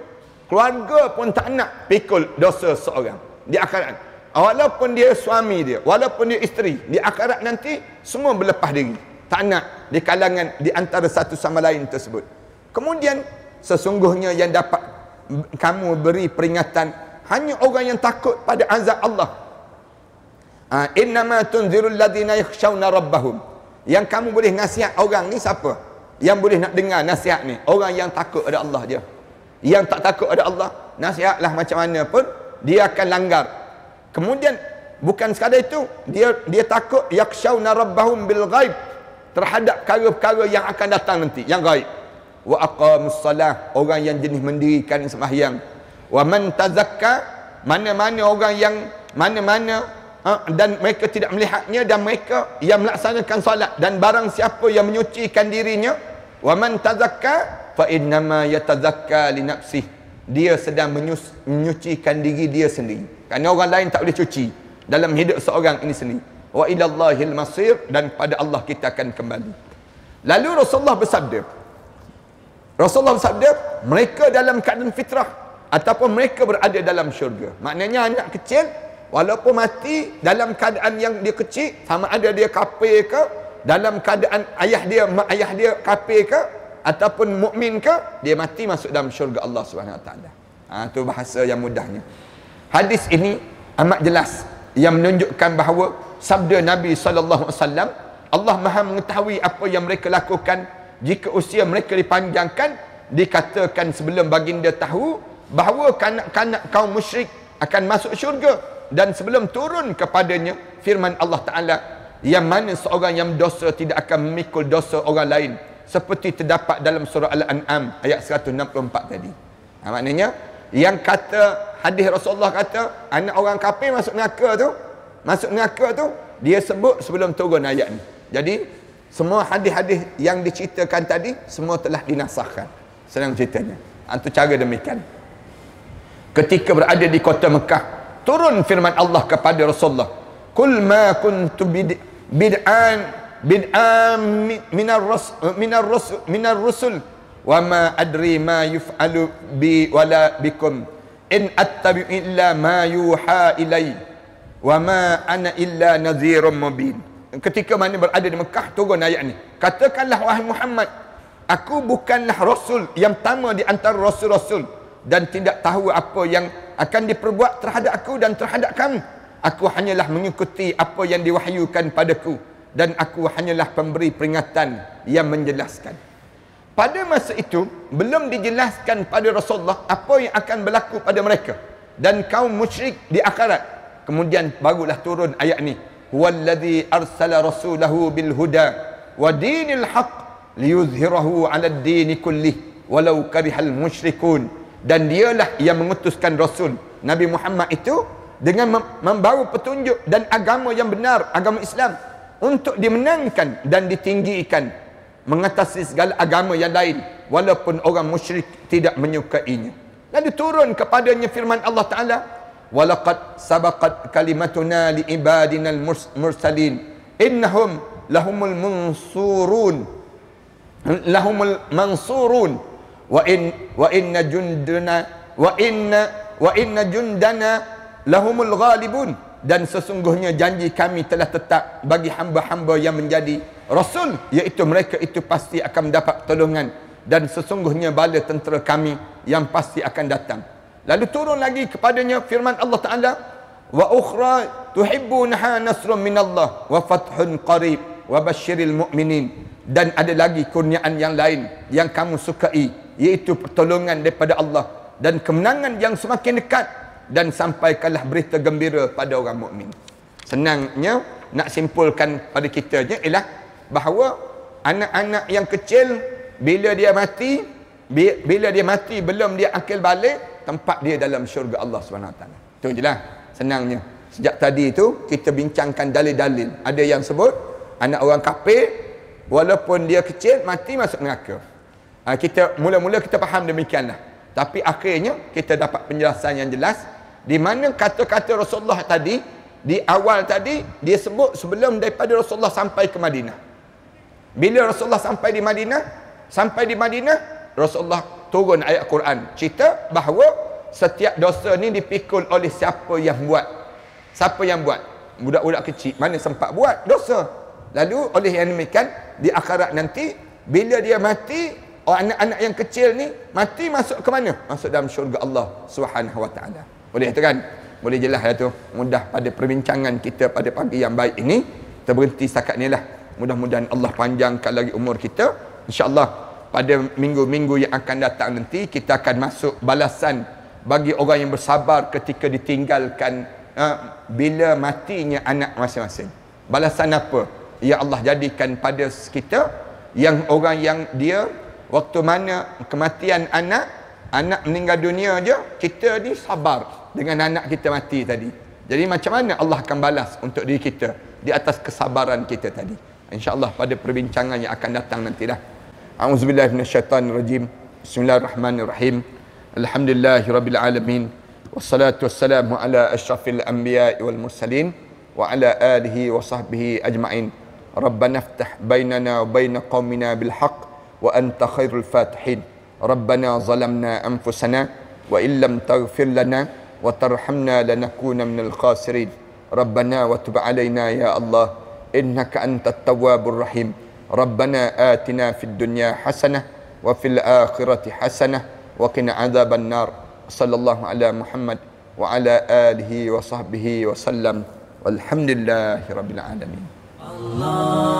Keluarga pun tak nak pikul dosa seorang di akhirat. Walaupun dia suami dia, walaupun dia isteri, di akhirat nanti semua berlepas diri. Tak nak di kalangan di antara satu sama lain tersebut. Kemudian sesungguhnya yang dapat kamu beri peringatan hanya orang yang takut pada azab Allah. Innama tunzirul ladzina yakhshawna rabbahum. Yang kamu boleh nasihat orang ni siapa? Yang boleh nak dengar nasihat ni orang yang takut pada Allah je. Yang tak takut pada Allah, nasihatlah macam mana pun dia akan langgar Kemudian bukan sekadar itu, dia takut yakhshawna rabbahum bil ghaib, terhadap perkara-perkara yang akan datang nanti, yang gaib. Wa aqamus salah, orang yang jenis mendirikan sembahyang. Wa man tazakka, mana-mana orang yang dan mereka tidak melihatnya, dan mereka yang melaksanakan solat, dan barang siapa yang menyucikan dirinya, wa man tazakka fa innama yatazakka li nafsihi, dia sedang menyucikan diri dia sendiri, kerana orang lain tak boleh cuci dalam hidup seorang ini sendiri. Wa ilallahil masir, dan pada Allah kita akan kembali. Lalu Rasulullah bersabda, mereka dalam keadaan fitrah ataupun mereka berada dalam syurga. Maknanya anak kecil walaupun mati dalam keadaan yang dia kecil, sama ada dia kafir ke, dalam keadaan mak ayah dia kafir ke ataupun mukmin ke, dia mati masuk dalam syurga Allah Subhanahu Wa Taala. Itu bahasa yang mudahnya. Hadis ini amat jelas yang menunjukkan bahawa sabda Nabi sallallahu alaihi wasallam, Allah Maha mengetahui apa yang mereka lakukan. Jika usia mereka dipanjangkan, dikatakan sebelum baginda tahu bahawa kanak-kanak kaum musyrik akan masuk syurga, dan sebelum turun kepadanya firman Allah Ta'ala, yang mana seorang yang dosa tidak akan memikul dosa orang lain, seperti terdapat dalam surah Al-An'am ayat 164 tadi. Maknanya yang kata hadis Rasulullah kata anak orang kafir masuk neraka tu dia sebut sebelum turun ayat ni. Jadi semua hadis-hadis yang diceritakan tadi semua telah dinasahkan. Senang ceritanya. Itu cara demikian. Ketika berada di kota Mekah, turun firman Allah kepada Rasulullah, "Qul ma kuntu bid'an minar rusul wa ma adri ma yuf'alu bi wala bikum in attabi illa ma yuha ilai wa ma ana illa nadhirun mubin." Ketika mana berada di Mekah, turun ayat ni. Katakanlah wahai Muhammad, aku bukanlah rasul yang pertama di antara rasul-rasul, dan tidak tahu apa yang akan diperbuat terhadap aku dan terhadap kamu. Aku hanyalah mengikuti apa yang diwahyukan padaku, dan aku hanyalah pemberi peringatan yang menjelaskan. Pada masa itu belum dijelaskan pada Rasulullah apa yang akan berlaku pada mereka dan kaum musyrik di akhirat. Kemudian barulah turun ayat ni, huwallazi arsala rasulahu bil huda wa dinil haqq liyuzhirahu 'ala ad-din kullih walau karihal musyrikun. Dan dialah yang mengutuskan Rasul Nabi Muhammad itu dengan membawa petunjuk dan agama yang benar, agama Islam, untuk dimenangkan dan ditinggikan mengatasi segala agama yang lain, walaupun orang musyrik tidak menyukainya. Lalu turun kepadanya firman Allah Ta'ala, walaqad sabaqat kalimatuna li ibadinal mursalin innahum lahumul mansurun wa inna jundana lahumul ghalibun. Dan sesungguhnya janji kami telah tetap bagi hamba-hamba yang menjadi rasul, iaitu mereka itu pasti akan mendapat pertolongan, dan sesungguhnya bala tentera kami yang pasti akan datang. Lalu turun lagi kepadanya firman Allah Ta'ala, wa ukhra tuhibbunaha nasrun minallah wa fathun qarib wa basyiril mu'minin. Dan ada lagi kurniaan yang lain yang kamu sukai, iaitu pertolongan daripada Allah dan kemenangan yang semakin dekat, dan sampaikanlah berita gembira pada orang mukmin. Senangnya nak simpulkan pada kita je ialah bahawa anak-anak yang kecil bila dia mati belum dia akil balik, tempat dia dalam syurga Allah SWT. Itu je lah senangnya. Sejak tadi tu kita bincangkan dalil-dalil. Ada yang sebut anak orang kafir walaupun dia kecil mati masuk neraka. Kita mula-mula kita faham demikianlah. Tapi akhirnya kita dapat penjelasan yang jelas, di mana kata-kata Rasulullah tadi di awal tadi dia sebut sebelum daripada Rasulullah sampai ke Madinah. Bila Rasulullah sampai di Madinah, Rasulullah turun ayat Quran cerita bahawa setiap dosa ni dipikul oleh siapa yang buat. Siapa yang buat? Budak-budak kecil mana sempat buat dosa. Lalu oleh yang demikian di akhirat nanti bila dia mati, anak-anak yang kecil ni mati masuk ke mana? Masuk dalam syurga Allah Subhanahu Wa Taala. Boleh tu kan? Boleh jelas ya tu. Mudah pada perbincangan kita pada pagi yang baik ini. Kita berhenti setakat ni lah. Mudah-mudahan Allah panjangkan lagi umur kita. InsyaAllah pada minggu-minggu yang akan datang nanti kita akan masuk balasan bagi orang yang bersabar ketika ditinggalkan bila matinya anak masing-masing. Balasan apa? Ya Allah jadikan pada kita yang orang yang dia waktu mana kematian anak meninggal dunia aja, kita ni sabar dengan anak kita mati tadi. Jadi macam mana Allah akan balas untuk diri kita di atas kesabaran kita tadi. InsyaAllah pada perbincangan yang akan datang nanti dah. A'udzubillahi minasyaitanirrajim. Bismillahirrahmanirrahim. Alhamdulillahirabbil alamin. Wassalatu wassalamu ala asyrafil anbiya'i wal mursalin wa ala alihi wa sahbihi ajma'in. Rabbana iftah bainana wa bain qaumina bil haqq wa anta khairul fatihin. Rabbana zalamna anfusana wa illam taghfir lana wa tarhamna lanakuna minal khasirin. Rabbana wa tub alaina ya Allah innaka antat tawwabur rahim. Rabbana atina fid dunya hasanah wa fil akhirati hasanah wa qina adzaban nar. Sallallahu ala Muhammad wa ala alihi wa sahbihi wa sallam. Walhamdulillahi rabbil alamin. Allah